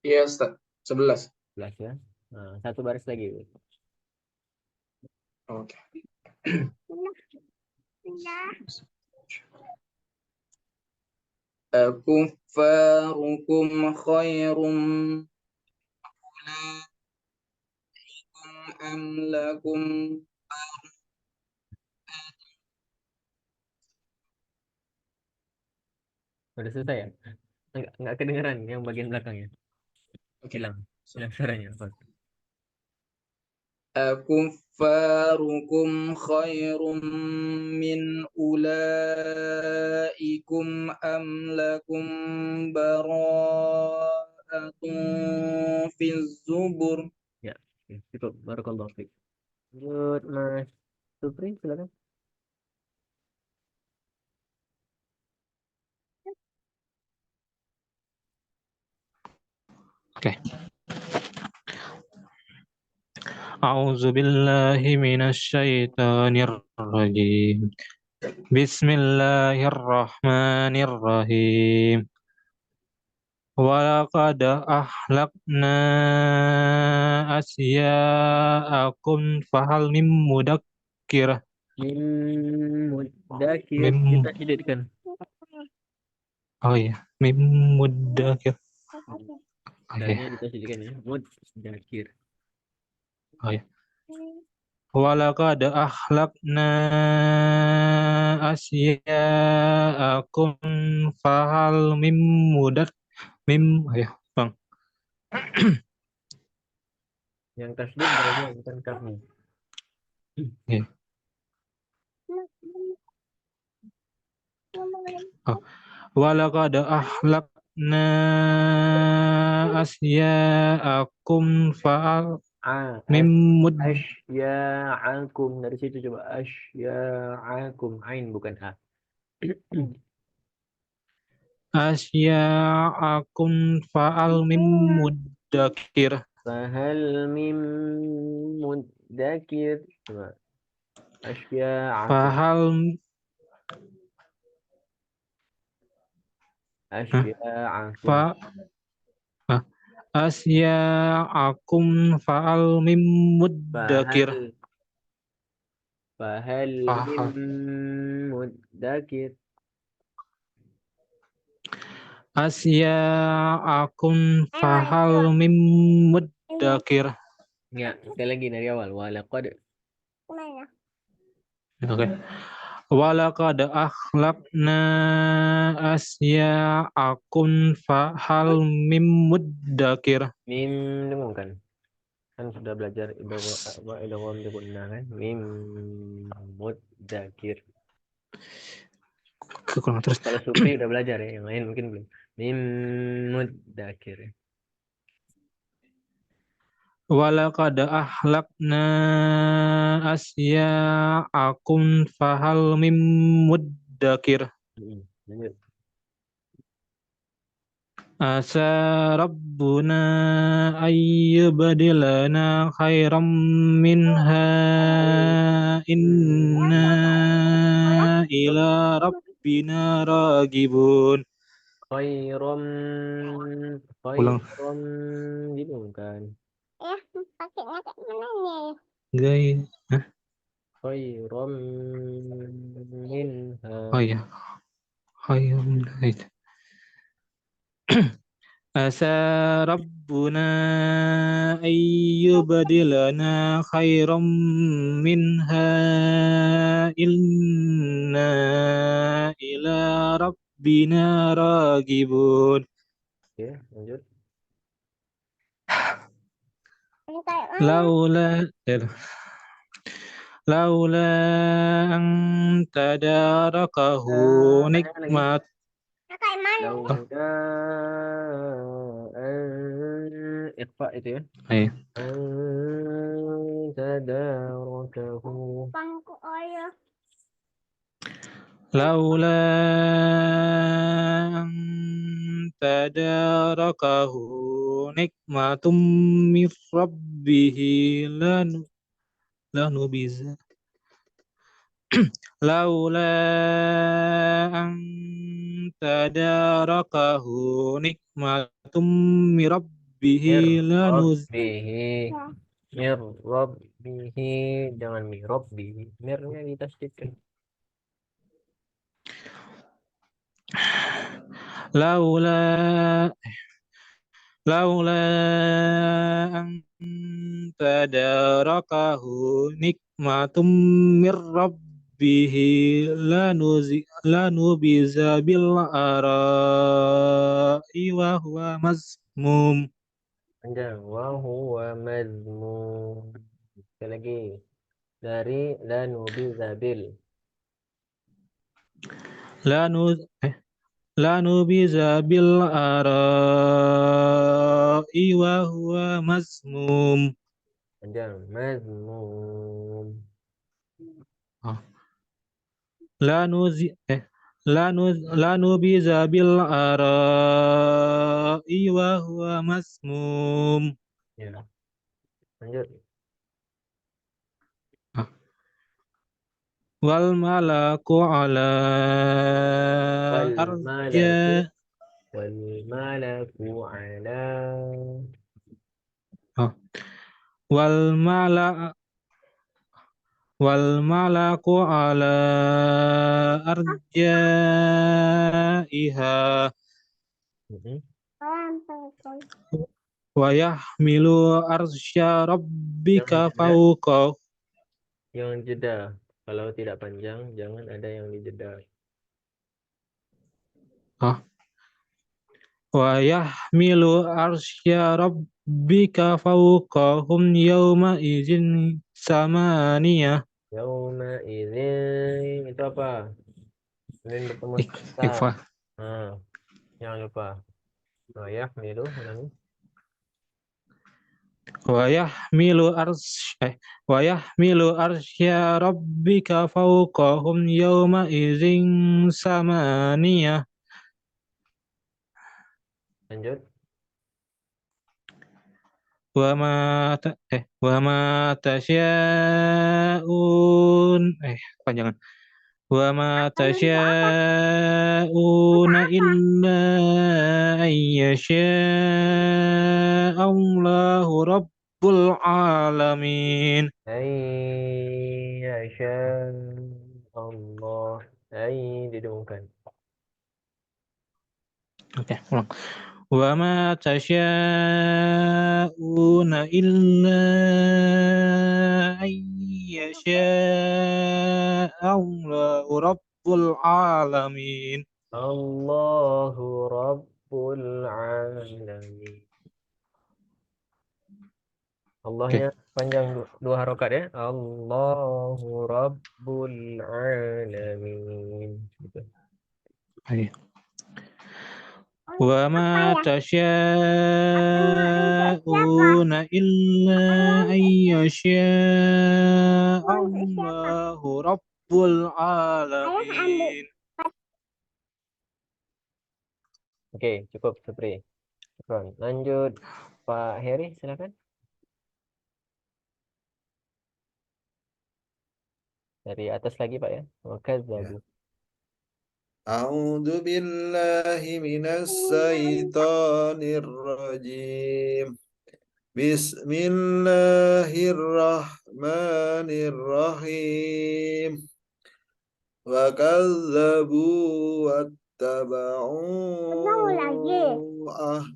Iya, Ustaz. 11. 11 ya. Nah, satu baris lagi. Oke. Akuffarukum khairum ulaikum am lakum Udah selesai ya? Enggak kedengeran yang bagian belakangnya. Oke. Hilang. Hilang suaranya. Akuffarukum khairum min ulaikum am lakum bara'atun fiz zubur. Ya, cukup. Barakallahu fiik. Lanjut, Mas Supri, silakan. أعوذ بالله من الشيطان الرجيم بسم الله الرحمن الرحيم ولقد أهلكنا أشياءكم فهل من مدكر Mudakir من kita hidupkan. oh ya من مدكر oh ya Dalnya ditasydidkan ya. Mudakir. oh ya ولقد أهلكنا أشياءكم فهل من مدكر ya Bang Yang tasydid dalnya bukan kafnya. ya. Walaqad ahlakna asya'akum fa'al mim mud Asya'akum dari situ coba asya'akum ain bukan a. asya'akum fa'al mim muddakir Fahal mim muddakir coba asya'akum fahal asya'akum fa ah, asya'akum fa'al mim muddakir Fahal fahal mim muddakir asya'akum fahal mim muddakir ya sekali lagi dari awal walaqad Mana? oke walaqad akhlaqna asya'akum fahal mim muddakir mim dengung kan sudah belajar idgham digunna kan mim muddakir kurang terus kalau Supri udah belajar ya yang lain mungkin belum mim muddakir walaqad ahlakna asya'akum fahal mim muddakir lanjut asa rabbuna ayyubadilana khairam minha inna ila rabbina ragibun khairam ulang khairam gitu kan Pakainya kayak mana nih? guys khairam minha oh ya khairam minha asa rabbuna ayyubadilana khairam minha inna ila rabbina ragibun oke lanjut Ini kayak mana? laula an tadarakahu nikmat Ini kayak mana? lauda ikhfa itu ya Ayo. tadarakahu Bangku ayah. laula an tadarakahu nikmatum mir rabbihi lanubiza laula an tadarakahu nikmatum mir rabbihi rabbihi mir rabbihi jangan mir rabbihi mirnya ditasydidkan laula an tadarakahu nikmatum mir rabbihi lanubiza bil ara'i wa huwa mazmum panjang wa huwa mazmum sekali lagi dari lanubizabil lanubiza bil ara'i wa huwa mazmum panjang mazmum lanubiza bil ara'i wa huwa mazmum ya lanjut wal malaku ala Wal arja malaku ala wal mala wal malaku ala arjaiha wa yahmilu arsya rabbika Yang jeda. fawqa Yang jeda. Kalau tidak panjang, jangan ada yang dijeda. wa yahmilu arsya rabbika fawqahum yawma idzin samaniyah. Yauma idzin itu apa? Kemudian bertemu kata. Ikhfa. Jangan lupa. Oh ya, milu ulangi. wa yahmilu arsya rabbika fawqahum yawma idzin samaniyah. Lanjut. Wa ma tasya'un panjangan. Wa ma tasya'una illa ayyasha Allahu rabbul alamin. Ayyasha Allah. Didengungkan. Oke, ulang. Wa ma tasya'una illa ayyasha Allahu rabbul alamin. Allahu Rabbul Alamin. Allahnya panjang dua harokat ya. Allahu Rabbul Alamin. Gitu. Wa ma tasya'una illa ayyasha Allahu rabbul alamin. Oke, cukup Supri. Lanjut Pak Heri, silakan. Dari atas lagi Pak ya. Wakadzabu. A'udzu billahi minas syaitonir rajim. Bismillahirrahmanirrahim. Wa kadzabu wattaba'u ahwa'ahum.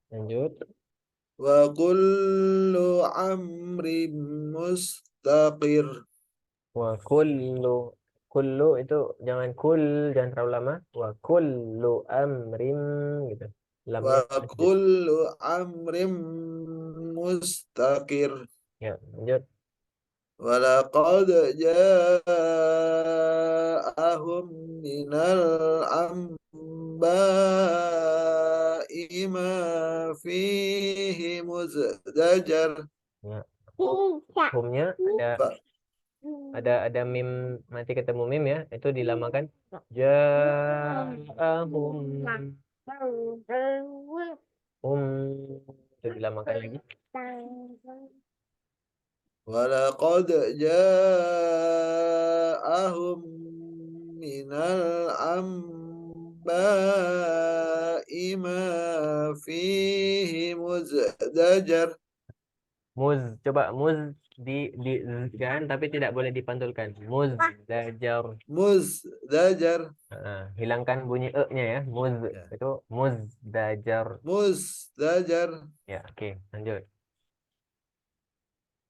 Lanjut. Wa kullu amrin mustaqir. Wa kullu itu jangan jangan terlalu lama. Wa kullu amrim gitu. Lamnya Wa kullu amrin mustaqir. ya, lanjut. Walaqad ja'ahum minal anba'i ma fihi muzdajar. Ya. Humnya ada mim, nanti ketemu mim ya, itu dilamakan ja'ahum itu dilamakan lagi. Walaqad ja'ahum minal anba'i ma fihi muzdajar. Coba kan tapi tidak boleh dipantulkan. Muzdajar. Hilangkan bunyi e-nya ya. Itu muzdajar. Muzdajar. Ya, oke, lanjut.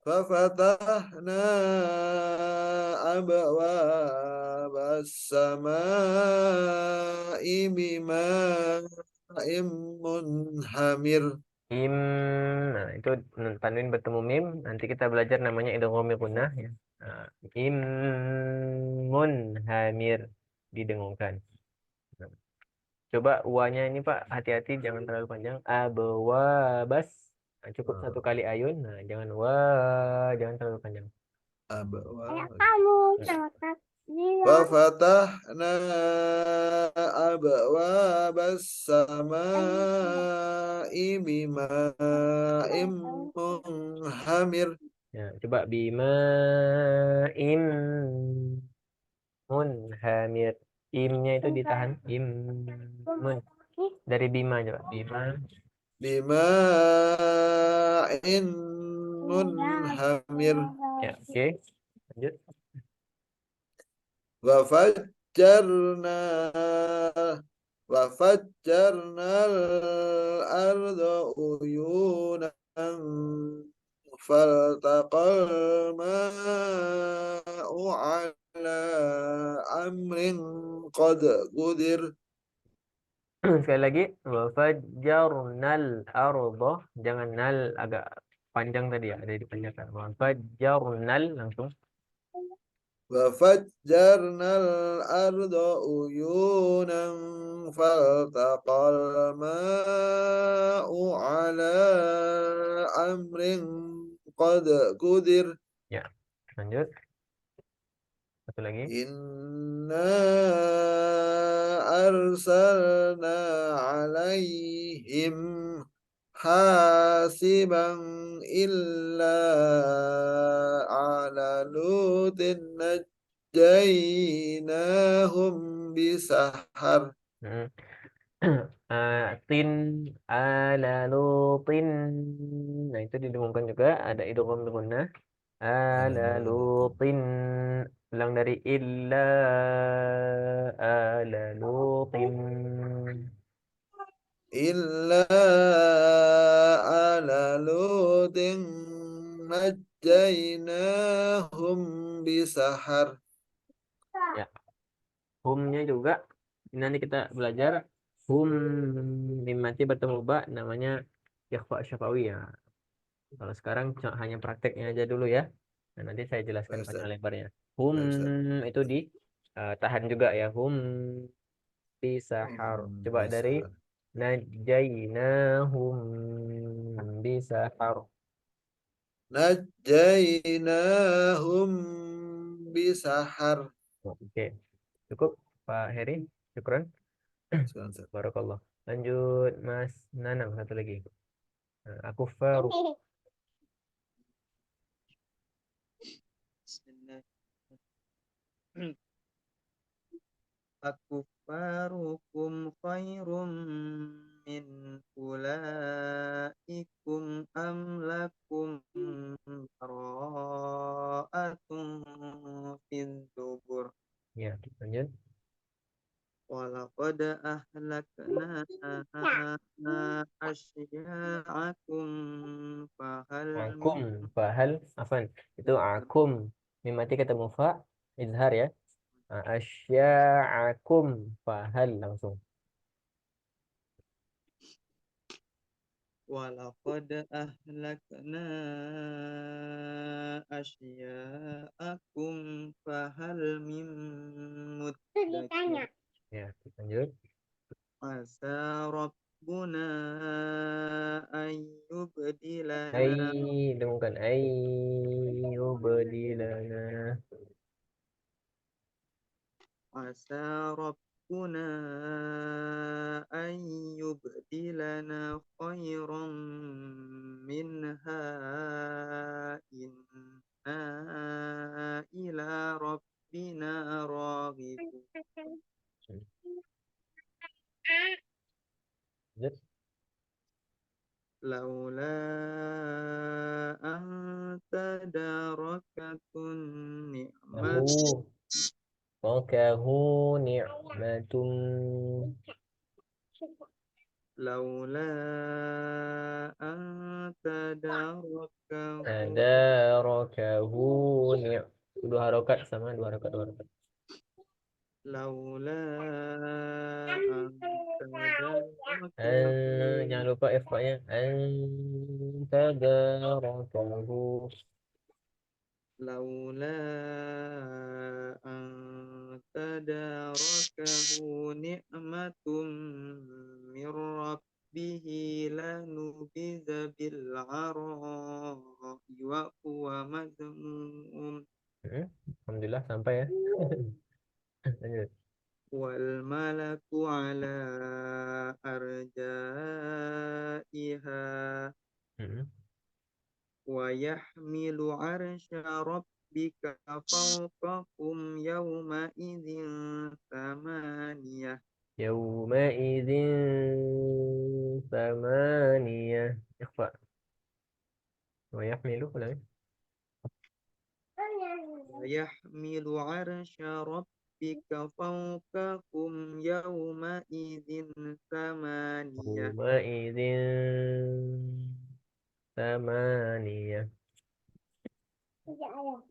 Fafatahna abwabas samaa'i bima'in munhamir. Nah, itu tanwin bertemu mim. Nanti kita belajar namanya idgham gunnah ya. Munhamir didengungkan. Coba uanya ini Pak, hati-hati jangan terlalu panjang. Abwabas. Cukup satu kali ayun. Nah, jangan jangan terlalu panjang. Fafatahna abwabas samaa'i bima'in munhamir. Ya, coba bima im munhamir. Imnya itu ditahan. Mun. Dari bima coba. Bima. Bima'in munhamir. Ya, oke. Lanjut. وفجرنا وفجرنا الأرض عيونا فالتقى الماء على أمر قد قدر. Sekali lagi. Wa fajjarnal arda. Jangan nal agak panjang tadi ya. Ada dipanjangkan. Wa fajjarnal langsung. وفجرنا الأرض عيونا فالتقى الماء على أمر قد قدر. Ya, lanjut. Satu lagi. إنا أرسلنا عليهم حاسبا إلا على لوط نجيناهم بسحر. Hmm. Tin ala lutin. Nah, itu didengungkan juga. Ada idgham gunnah. Ala lutin. Ulang dari illa ala lutin. إلا على لوط نجيناهم بسحر. Ya, humnya juga. Nanti kita belajar hum mim mati bertemu ba namanya ikhfa syafawi ya. Kalau sekarang hanya prakteknya aja dulu ya. Nah, nanti saya jelaskan Baik, Ustaz. panjang lebarnya. Hum Baik, Ustaz. itu di tahan juga ya. Hum bisahar. Coba dari Bisahar. najainahum bisahar. Najainahum bisahar. Oke. Cukup Pak Heri. Syukran. Sekarang, Ustaz. Barakallah. Lanjut Mas Nanang satu lagi. Aku Faruq. Akufarukum khairum min ulaikum am lakum bara'atun fil zubur. Ya, lanjut. Walaqad ahlakna asya'akum fahal Akum fahal afan. Itu akum. Mimati ketemu fa izhar ya. Asya'akum fahal langsung. Walaqad ahlakna asya'akum fahal min muddakir. Ya, lanjut. Asa rabbuna ayyubdilana Dengungkan yubdilana. Asa rabbuna ayyubdilana khairan minha inna ila rabbina raghibun. Lanjut. Laula an tadarakatun ni'mat Wakahu ni'matun. laula an tadarakahu Adarakahu dua harokat sama dua harokat. laula an tadarakahu Jangan lupa F-nya. Tadarakahu. laula an tadarakahu ni'matum min rabbihi lanubiza bil ara'i wa huwa madmum. Alhamdulillah sampai ya. Lanjut. Wal malaku ala arjaiha ويحمل عرش ربك فوقهم يومئذ ثمانية. يومئذ ثمانية. إخفاء. ويحمل ulangi. ويحمل عرش ربك فوقهم يومئذ ثمانية. يومئذ ثمانية.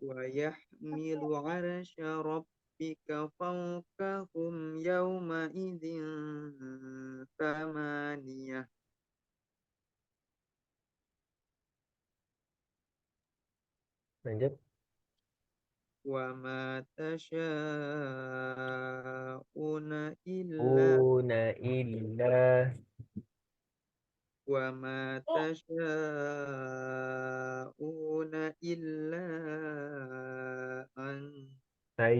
ويحمل عرش ربك فوقهم يومئذ ثمانية. Lanjut. وما تشاءون إلا وما تشاءون إلا أن أن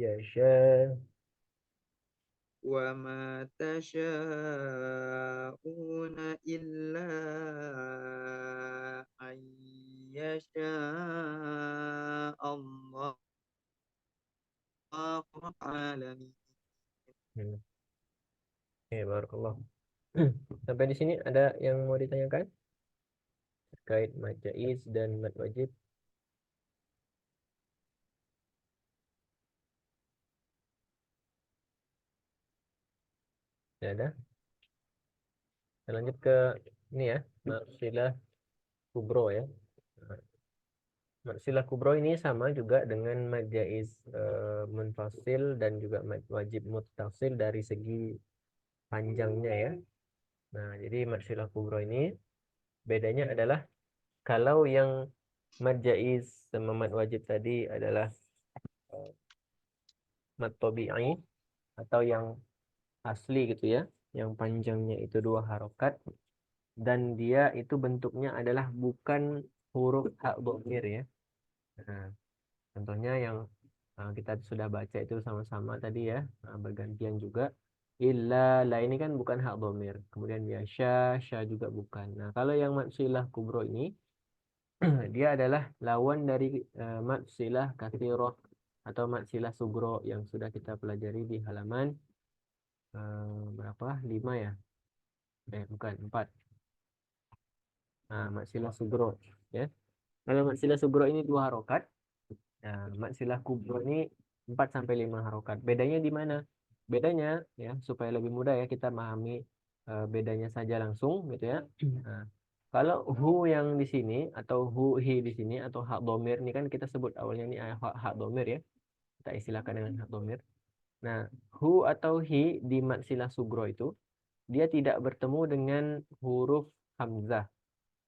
يشاء وما تشاءون إلا أن يشاء الله رب العالمين. Oke, barakallah. Sampai di sini ada yang mau ditanyakan terkait mad jaiz dan mad wajib? Tidak ada. Kita lanjut ke ini ya, mad silah kubro ya. Mad silah kubro ini sama juga dengan mad jaiz munfasil dan juga mad wajib muttasil dari segi panjangnya ya. Nah, jadi mad silah kubro ini bedanya adalah kalau yang mad jaiz sama mad wajib tadi adalah mad tabi'i atau yang asli gitu ya, yang panjangnya itu 2 harokat dan dia itu bentuknya adalah bukan huruf hak dhamir ya. Nah, contohnya yang kita sudah baca itu sama-sama tadi ya, bergantian juga. Illa, la ini kan bukan hak dhamir. Kemudian ya sya juga bukan. Nah, kalau yang mad silah kubro ini dia adalah lawan dari mad silah katsirah atau mad silah sugro yang sudah kita pelajari di halaman berapa? 5 ya? Bukan, 4. Nah, mad silah sugro ya. Kalau mad silah sugro ini 2 harokat. Nah, mad silah kubro ini 4 sampai 5 harokat. Bedanya di mana? Bedanya ya supaya lebih mudah ya kita memahami bedanya saja langsung gitu ya. Nah, kalau hu yang di sini atau hu hi di sini atau hak domir ini kan kita sebut awalnya ini hak domir ya. Kita istilahkan dengan hak domir. Nah, hu atau hi di mad silah sugro itu dia tidak bertemu dengan huruf hamzah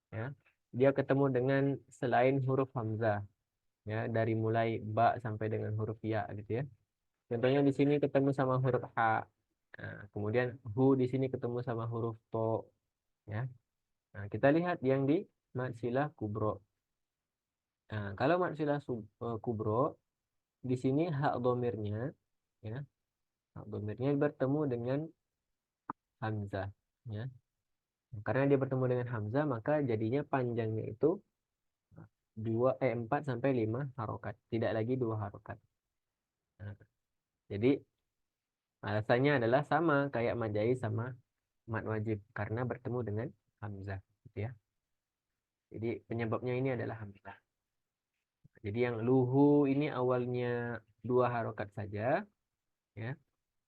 ya. Dia ketemu dengan selain huruf hamzah ya, dari mulai ba sampai dengan huruf ya gitu ya. Contohnya di sini ketemu sama huruf ha. Nah, kemudian hu di sini ketemu sama huruf to ya. Nah, kita lihat yang di mad silah kubro. Nah, kalau mad silah kubro di sini hak domirnya ya, hak domirnya bertemu dengan hamzah ya. Karena dia bertemu dengan hamzah maka jadinya panjangnya itu 4 sampai 5 harokat, tidak lagi 2 harokat. Nah, jadi alasannya adalah sama kayak mad jaiz sama mad wajib karena bertemu dengan hamzah gitu ya. Jadi penyebabnya ini adalah hamzah. Jadi yang luhu ini awalnya 2 harokat saja ya.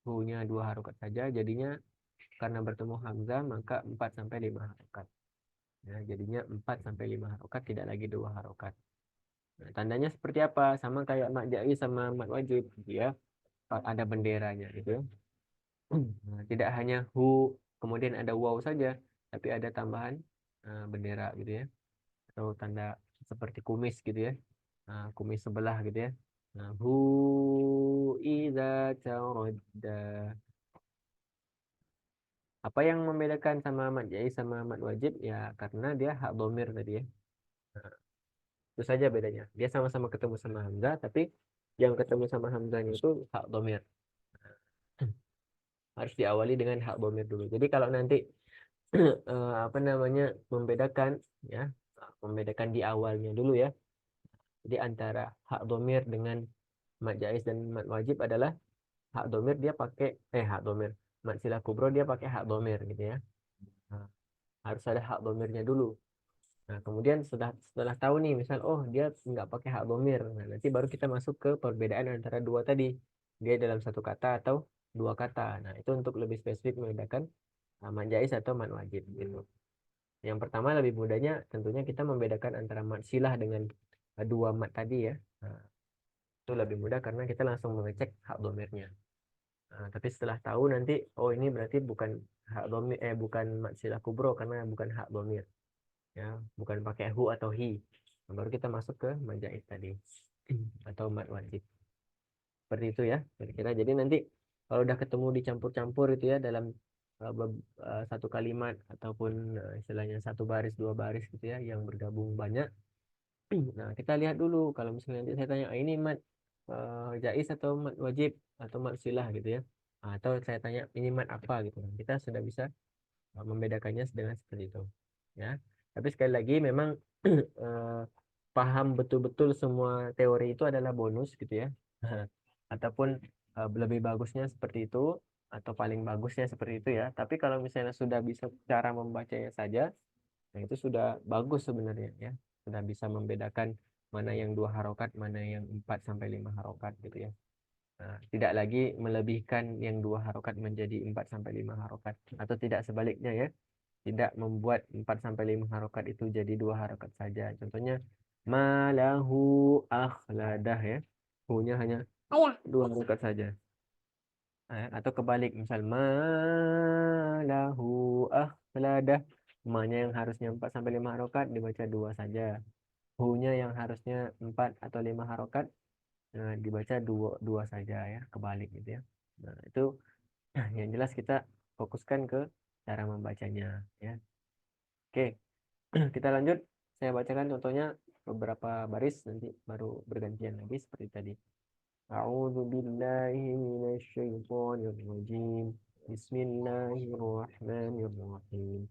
Hu-nya 2 harokat saja, jadinya karena bertemu hamzah maka 4 sampai 5 harokat. Ya, jadinya 4 sampai 5 harokat, tidak lagi 2 harokat. Nah, tandanya seperti apa? Sama kayak mad jaiz sama mad wajib gitu ya. Ada benderanya gitu. Nah, tidak hanya hu kemudian ada waw saja, tapi ada tambahan bendera gitu ya. Atau tanda seperti kumis gitu ya. Nah, kumis sebelah gitu ya. Nah, hu idza taradda. Apa yang membedakan sama mad jaiz sama mad wajib ya karena dia hak dhamir tadi ya. Nah, itu saja bedanya. Dia sama-sama ketemu sama hamzah tapi yang ketemu sama hamzahnya itu hak dhamir. Harus diawali dengan hak dhamir dulu. Jadi kalau nanti apa namanya membedakan ya membedakan di awalnya dulu ya. Jadi antara hak domir dengan mad jaiz dan mad wajib adalah hak domir dia pakai hak domir. Mad silah kubro dia pakai hak domir gitu ya. Nah, harus ada hak domirnya dulu. Nah, kemudian setelah tahu nih, misal oh dia nggak pakai hak domir. Nah, nanti baru kita masuk ke perbedaan antara dua tadi. Dia dalam satu kata atau dua kata. Nah, itu untuk lebih spesifik membedakan mad jaiz atau mad wajib gitu. Yang pertama lebih mudahnya tentunya kita membedakan antara mad silah dengan dua mad tadi ya. Nah, itu lebih mudah karena kita langsung mengecek hak domirnya. Nah, tapi setelah tahu nanti oh ini berarti bukan hak domir bukan mad silah kubro karena bukan hak domir. Ya, bukan pakai hu atau hi. Nah, baru kita masuk ke mad jaiz tadi atau mad wajib. Seperti itu ya kira-kira. Jadi nanti kalau udah ketemu dicampur-campur itu ya dalam satu kalimat ataupun istilahnya satu baris dua baris gitu ya yang bergabung banyak. Nah, kita lihat dulu kalau misalnya nanti saya tanya ini mad jaiz atau mad wajib atau mad silah gitu ya. Atau saya tanya ini mad apa gitu. Kita sudah bisa membedakannya dengan seperti itu. Ya. Tapi sekali lagi memang paham betul-betul semua teori itu adalah bonus gitu ya. Ataupun lebih bagusnya seperti itu atau paling bagusnya seperti itu ya. Tapi kalau misalnya sudah bisa cara membacanya saja, nah itu sudah bagus sebenarnya ya. Sudah bisa membedakan mana yang 2 harokat, mana yang 4 sampai 5 harokat gitu ya. Nah, tidak lagi melebihkan yang 2 harokat menjadi 4 sampai 5 harokat atau tidak sebaliknya ya. Tidak membuat 4 sampai 5 harokat itu jadi 2 harokat saja. Contohnya malahu akhladah ya. Hu-nya hanya Ayah. 2 harokat saja. Atau kebalik misal malahu akhladah. Ma-nya yang harusnya 4 sampai 5 harokat dibaca 2 saja. Hu-nya yang harusnya 4 atau 5 harokat dibaca 2 saja ya, kebalik gitu ya. Nah, itu yang jelas kita fokuskan ke cara membacanya ya. Oke, kita lanjut. Saya bacakan contohnya beberapa baris nanti baru bergantian lagi seperti tadi. A'udzu billahi minasyaitonir rajim. Bismillahirrahmanirrahim.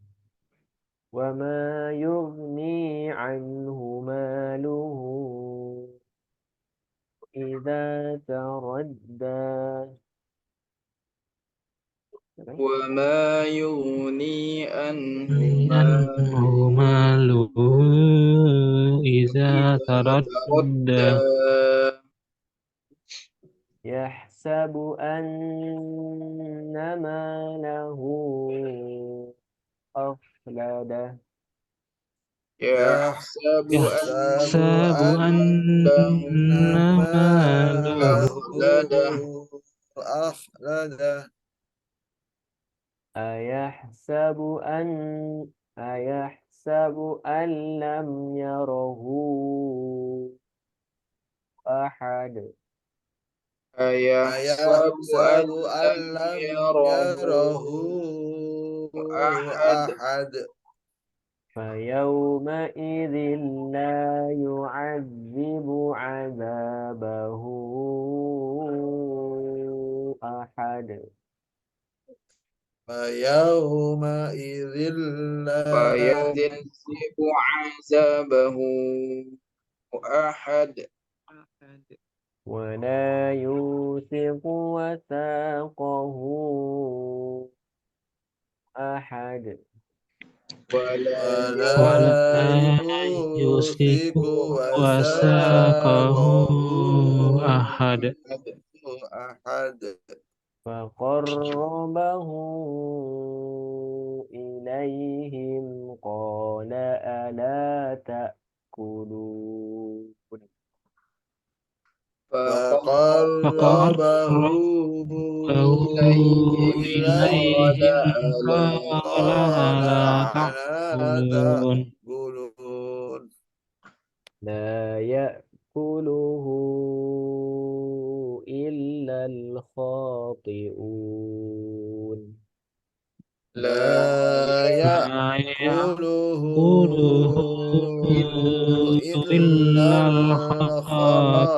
Wa ma yughni 'anhu maluhu idza taradda. وما يغني عنه عنه ماله إذا تردى يحسب أن ماله أخلده يحسب يحسب أن ماله أخلده أخلده أيحسب أن لم يره أحد أيحسب أن لم يره أحد أحد فيومئذ لا يعذب عذابه أحد فيومئذ لا فيعذب عذابه أحد ولا يوثق وثاقه أحد ولا ولا يوثق وثاقه أحد أحد فقربه إليهم قال ألا تأكلون فقربه إليهم قال ألا تأكلون تأكلون لا يأكله إلا الخاطئون لا يأكله إلا الخاطئون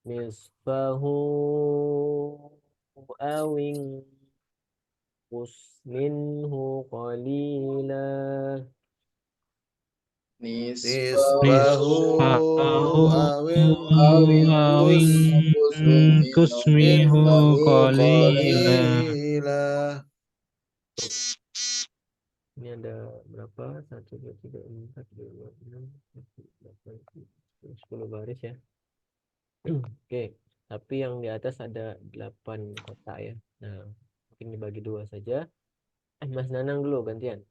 نصفه أو انقص منه قليلا nisfahu nisfahu awinqus awinkus minhu minhu qalila. qalila. Ini ada berapa? 1, 2, 3, 4, 5, 6, 7, 8, 10 baris ya. Oke, tapi yang di atas ada 8 kotak ya. Nah, mungkin dibagi 2 saja. Mas Nanang dulu gantian.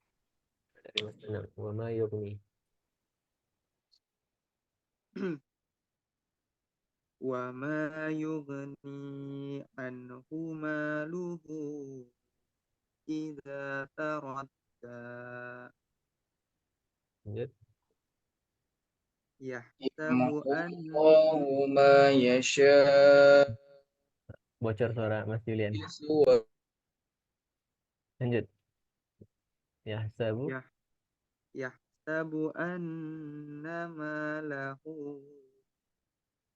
Dari Mas Nanang. Wa ma yughni. Wa ma yughni anhu maluhu idza taradda. Lanjut. Yahsabu an Yamhullahu ma yasha. Bocor suara Mas Julian. Lanjut. Ya, sabu. yah yahsabu anna malahu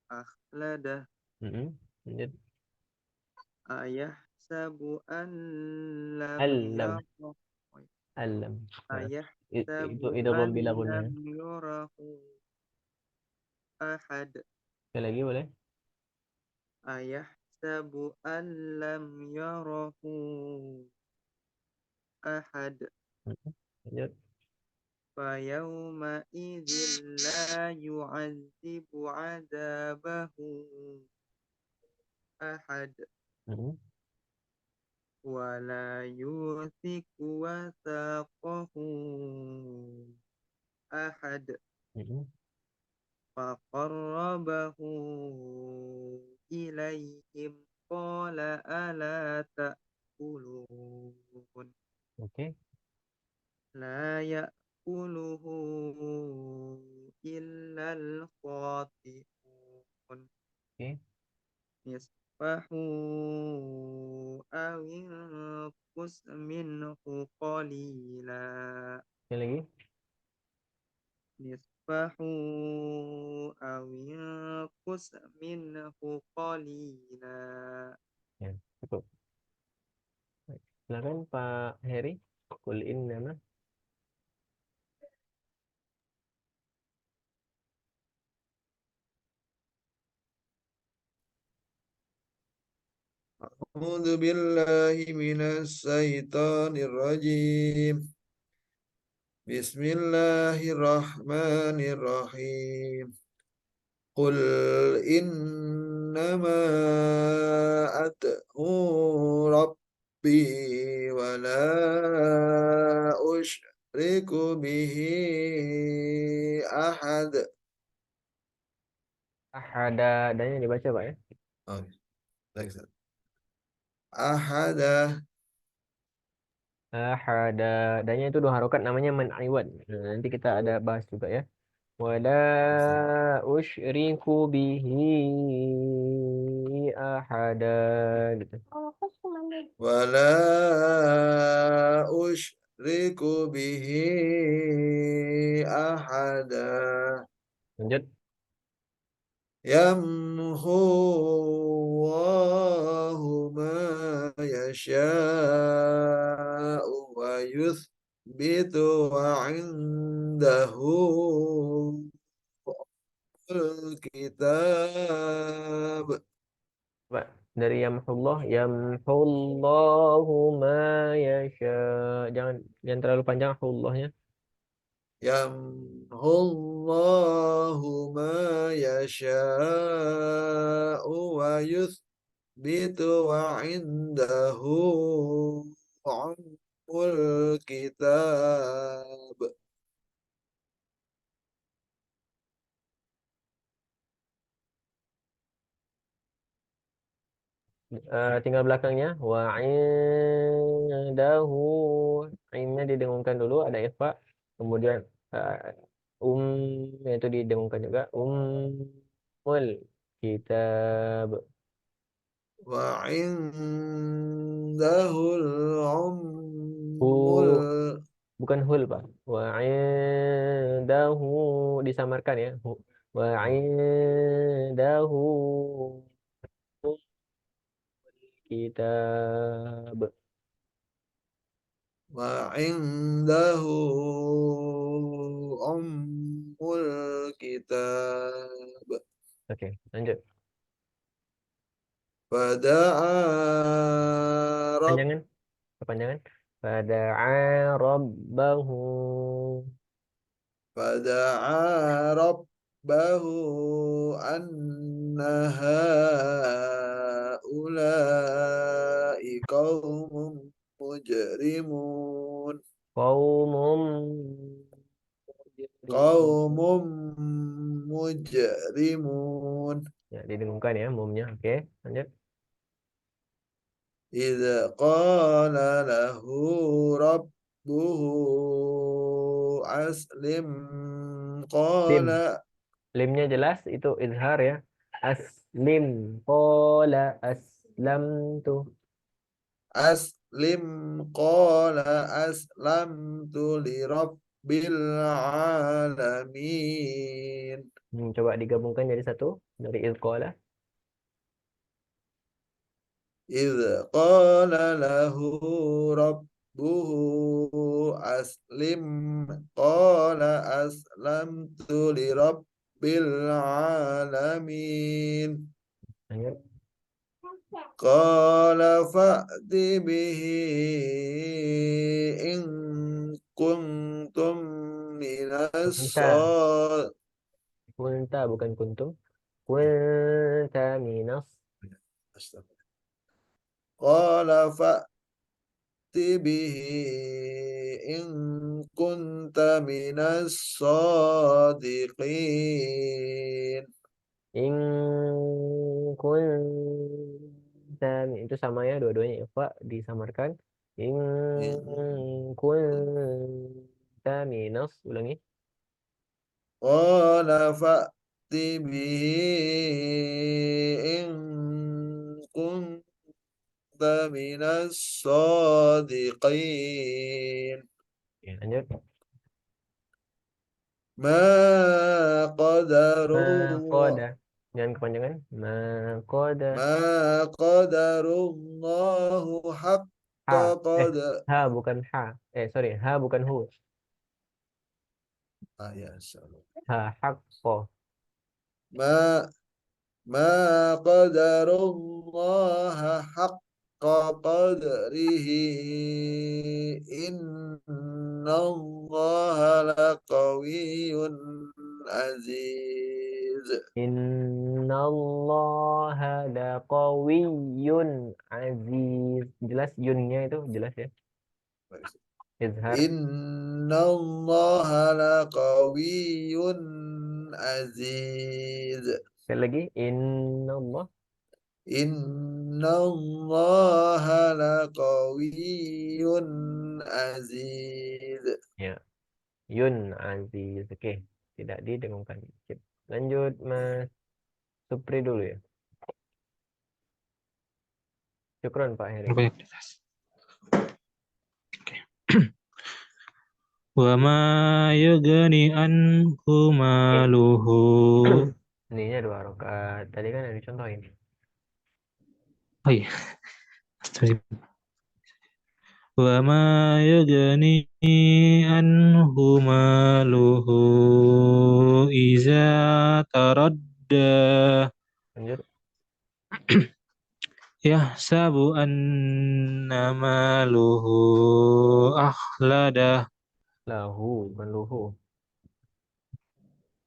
akhladah. Lanjut. Ayahsabu an lam Alam. yarah. Alam. Nah, itu Ayahsabu idgham an bila gunnah. lam yarahu ahad. Sekali lagi boleh? Ayahsabu an lam yarahu ahad. Lanjut. Fayawma idzin la yu'adzibu 'adzabahu ahad. Wa la yuthiqu wathaqahu ahad. Faqarrabahu ilaihim qala ala ta'kulun. Oke. La ya'kuluhu illal khati'un. Oke. Nisfahu awinqus minhu qalila. Sekali lagi. Nisfahu awinqus minhu qalila. Ya, cukup. Baik. Silakan Pak Heri. Qul innama. A'udzu billahi minas syaitonir rajim. Bismillahirrahmanirrahim. Qul innama ad'u rabbi wa la usyriku bihi ahad. Ahada. Adanya dibaca Pak ya. Oh, baik, Ustaz. Ahada. Ahada. Adanya itu 2 harokat namanya man'iwad. Nah, nanti kita ada bahas juga ya. Wala usyriku bihi ahada gitu. Kalau aku cuma di Wala usyriku bihi ahada. Lanjut. Yamhu Allahu ma yasha'u wa yuthbitu wa indahu kitab. Pak, dari yamhullahu ma yasha. Jangan terlalu panjang hullahnya. Yamhu Allahu ma yasha'u wa yuthbitu wa indahu ummul kitab. Tinggal belakangnya wa indahu. Ainnya didengungkan dulu, ada ikhfa. Kemudian itu didengungkan juga. Ummul kitab. Wa indahul ummul. Bukan hul Pak. Wa indahu disamarkan ya. Wa indahu kitab. wa indahu ummul kitab. Oke, lanjut. Fada'a rabb Panjangan. Kepanjangan. Fada'a rabbahu. Fada'a rabbahu anna ha'ula'i qaumun mujrimun. Qaumum Qaumun mujrimun. Ya, didengungkan ya mumnya. Oke, lanjut. Idza qala lahu rabbuhu aslim Lim. qala Limnya jelas itu izhar ya. Aslim. Qala aslamtu. aslim qala aslamtu li rabbil alamin. Coba digabungkan jadi satu dari izqala. Idza qala lahu rabbuhu aslim qala aslamtu li rabbil alamin. Lanjut. Qala fa'ti bihi in kuntum minas Kunta. Kunta bukan kuntum. Kunta minas. Qala fa'ti bihi in kunta minas sadiqin. In kunta. Itu sama ya dua-duanya ya, Pak. Disamarkan. In kunta minas. Ulangi. Qala fa'ti bihi in kunta minas sadiqin. Ya, lanjut. Ma qadarullah Makoda. Jangan kepanjangan. Makoda. ma qadarullahu Ha. haqqa qadar. Ha bukan ha. Sorry. Ha bukan hu. Ya, insyaallah. Ha haqqo. Ma ma qadarullaha haqqa qadrihi innallaha laqawiyyun aziz. Innallaha laqawiyyun aziz. Jelas yunnya itu jelas ya. Izhar. Innallaha laqawiyyun aziz. Sekali lagi. Innallah. Innallaha laqawiyyun aziz. Ya. Yun aziz. Oke. Tidak didengungkan. Sip. Lanjut Mas Supri dulu ya. Syukron Pak Heri. Wa ma yugni anhu maluhu. Ininya 2 rakaat. Tadi kan ada dicontohin. Oh iya. Wa ma yugni anhu maluhu iza taradda. Lanjut. Yahsabu anna maluhu akhlada. Lahu. Bukan luhu.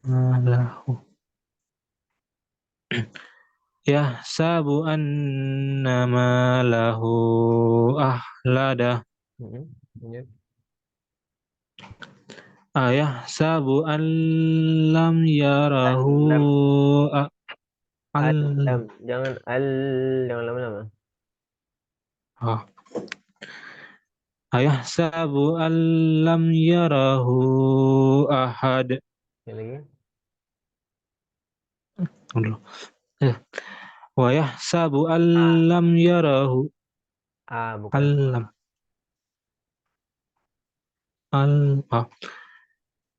Malahu. Yahsabu anna malahu akhlada. Lanjut. Ayahsabu an lam yarahu Al-lam. Jangan jangan lama-lama. Ayahsabu an lam yarahu ahad. Yang lagi. Wa yahsabu an lam yarahu Bukan.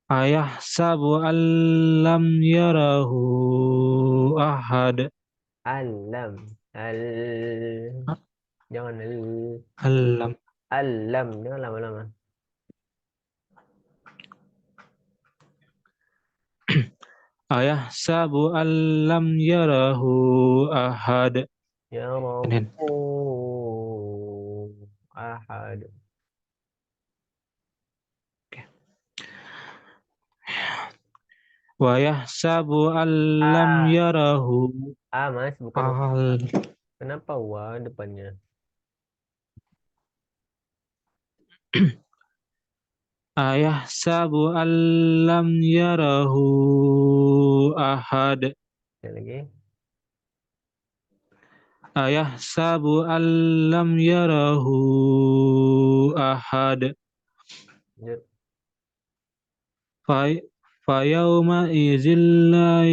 Ayahsabu an lam yarahu ahad. Alam. Jangan Alam. Alam, jangan lama-lama. Ayahsabu allam yarahu ahad. Ya Kemudian, Rabbu ahad. wa yahsabu allam yarahu Mas, bukan ahad. kenapa wa depannya? Ayahsabu allam yarahu ahad. Sekali lagi. Ayahsabu allam yarahu ahad. Lanjut. Fayawma izilla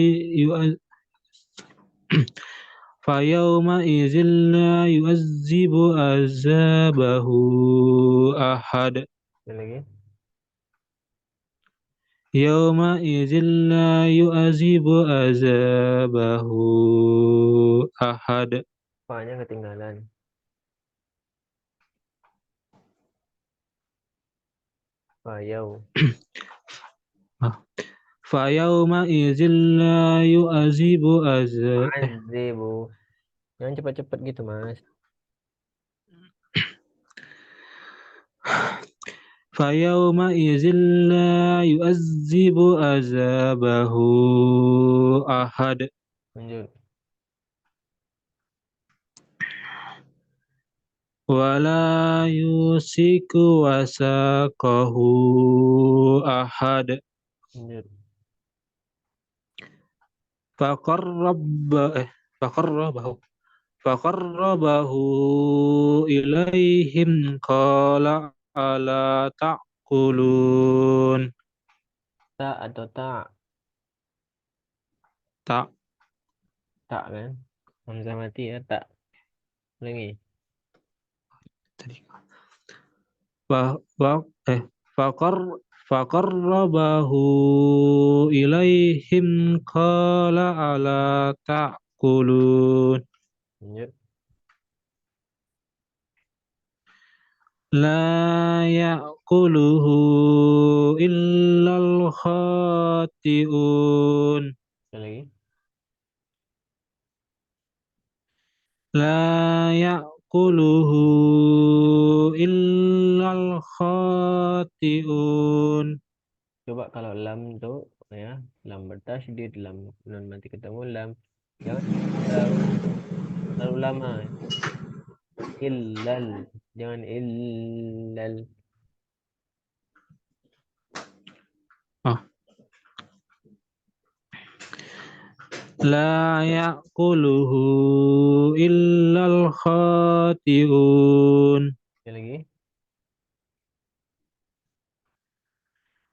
Fayawma izilla yu'azzibu azabahu ahad. Sekali lagi. Yawma izilla yu'azzibu azabahu ahad. Fa-nya ketinggalan. Fayau. Fayawma izilla yu'azzibu Azibu. Jangan cepat-cepat gitu, Mas. Fayawma izilla yu'azzibu azabahu ahad. Lanjut. Wala yusiku wasaqahu ahad. Lanjut. Faqarrabahu ilaihim qala ala ta'kulun. Ta atau ta? Tak Tak kan? Hamzah mati ya, tak. Ulangi. tadi. Faqarrabahu ilaihim qala ala ta'kulun. Lanjut. La ya'kuluhu illal khati'un. Sekali lagi. La ya'kuluhu illal khati'un. Coba kalau lam tuh ya, lam bertasydid, lam nun mati ketemu lam. Jangan terlalu lama. Illal. Jangan illal. La ya'kuluhu illal khati'un. Sekali lagi.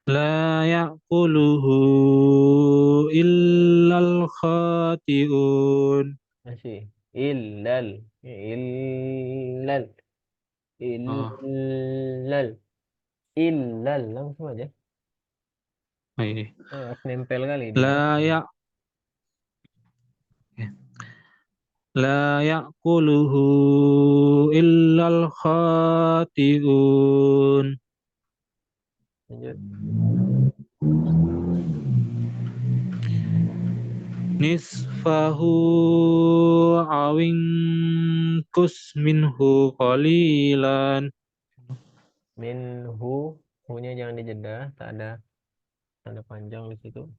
La ya'kuluhu illal khati'un. Masih. Illal. Illal. Illal. Illal. Langsung aja. Ini. Harus nempel kali dia. La ya'kuluhu illal khati'un. Lanjut. Nisfahu awing minhu qalilan. Minhu. Hu-nya jangan dijeda. Tak ada tanda panjang di situ.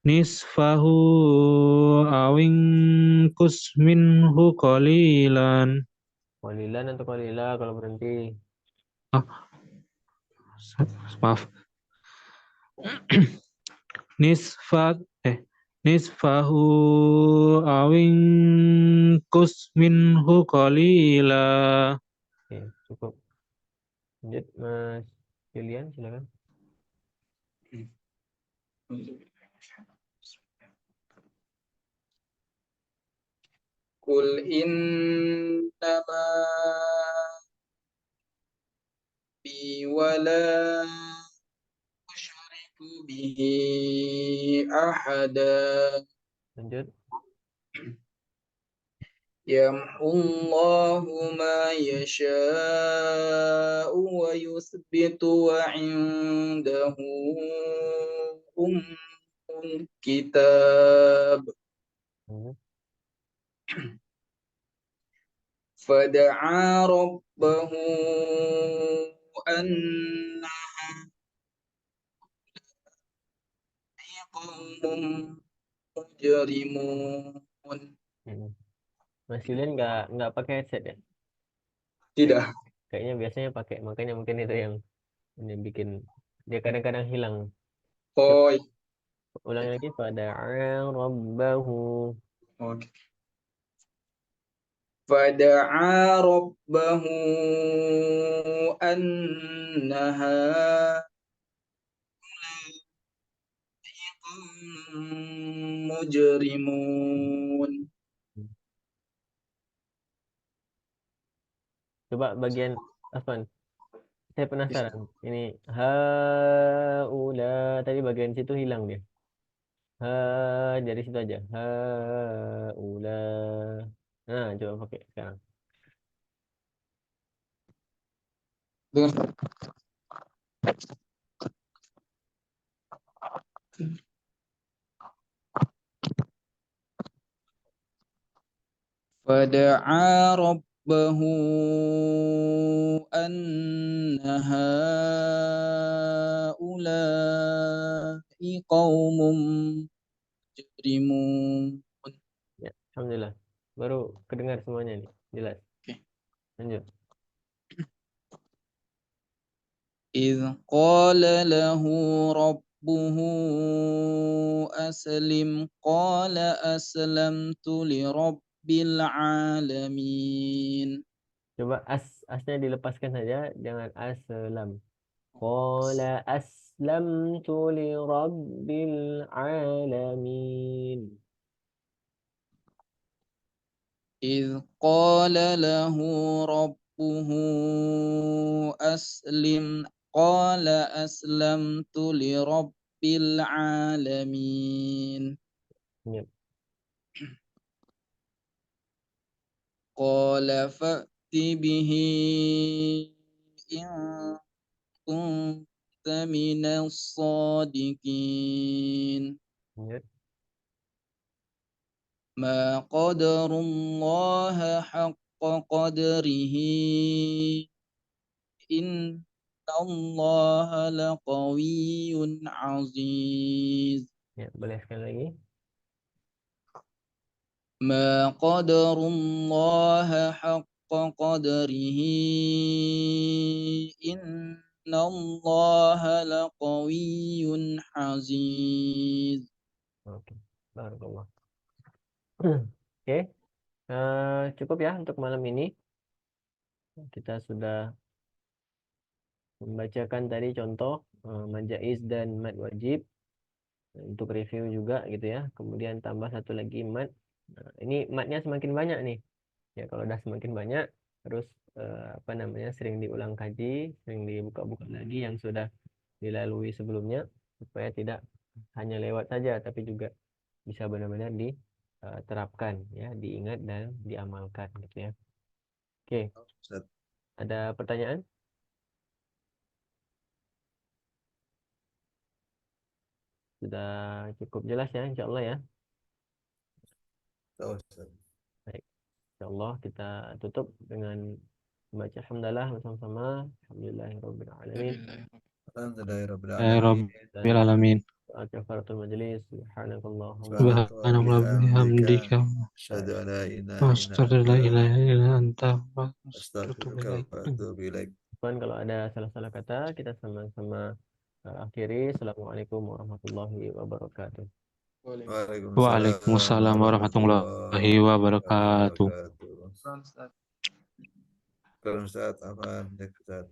Nisfahu awing minhu qalilan. Qalilan atau qalila kalau berhenti. Maaf. Nisfahu awing minhu qalila. Oke, cukup. Lanjut, Mas Julian, silakan. Qul innama bi wala usyriku bihi ahada. Lanjut. يمحو الله ما يشاء ويثبت وعنده أم الكتاب Hmm. فدعا ربه أن قوم مجرمون. Hmm. Mas Julian nggak pakai headset ya? Tidak. Kayaknya biasanya pakai, makanya mungkin itu yang ini bikin dia kadang-kadang hilang. Oh, Ulangi lagi, pada rabbahu. oke. فدعا ربه أن هؤلاء قوم مجرمون. Coba bagian Afan, saya penasaran. Ini haula tadi bagian situ hilang dia. Ha, dari situ aja. Haula. Nah, coba pakai sekarang. Dengar. فدعا ربه أن هؤلاء قوم مجرمون. Ya, alhamdulillah. Baru kedengar semuanya nih, jelas. Oke. Lanjut. إذ قال له ربه أسلم قال أسلمت لرب العالمين. Coba asnya dilepaskan saja, jangan aslam. Qala aslamtu li rabbil alamin. إذ قال له ربه أسلم قال أسلمت لرب العالمين. Ya. قال فأت به إن كنت من الصادقين. Ya. ما قدر الله حق قدره إن الله لقوي عزيز. Ya, boleh sekali lagi. ما قدر الله حق قدره إن الله لقوي عزيز. Oke. Barakallah. Oke. Cukup ya untuk malam ini. Kita sudah membacakan tadi contoh mad jaiz dan mad wajib untuk review juga gitu ya. Kemudian tambah satu lagi mad. Nah, ini madnya semakin banyak nih. Ya kalau udah semakin banyak terus apa namanya sering diulang kaji, sering dibuka-buka lagi yang sudah dilalui sebelumnya supaya tidak hanya lewat saja tapi juga bisa benar-benar diterapkan ya, diingat dan diamalkan gitu ya. Oke. Ustaz. Ada pertanyaan? Sudah cukup jelas ya, insya Allah ya. Tahu, Ustaz. Baik, insya Allah kita tutup dengan membaca hamdalah bersama-sama. Alhamdulillahirrahmanirrahim. Alhamdulillahirabbil Ya alamin. Rabbil alamin. Kafaratul majlis. Subhanakallahumma Subhanallah bihamdika. Asyhadu an la ilaha illa Astaghfirullah la anta ilaha illa anta wa astaghfiruka ilaik. wa atubu ilaik. Kalau ada salah-salah kata kita sama-sama akhiri. Assalamualaikum warahmatullahi wabarakatuh. Waalaikumsalam warahmatullahi wabarakatuh. Ustaz. Ustaz, Afan, Ustaz.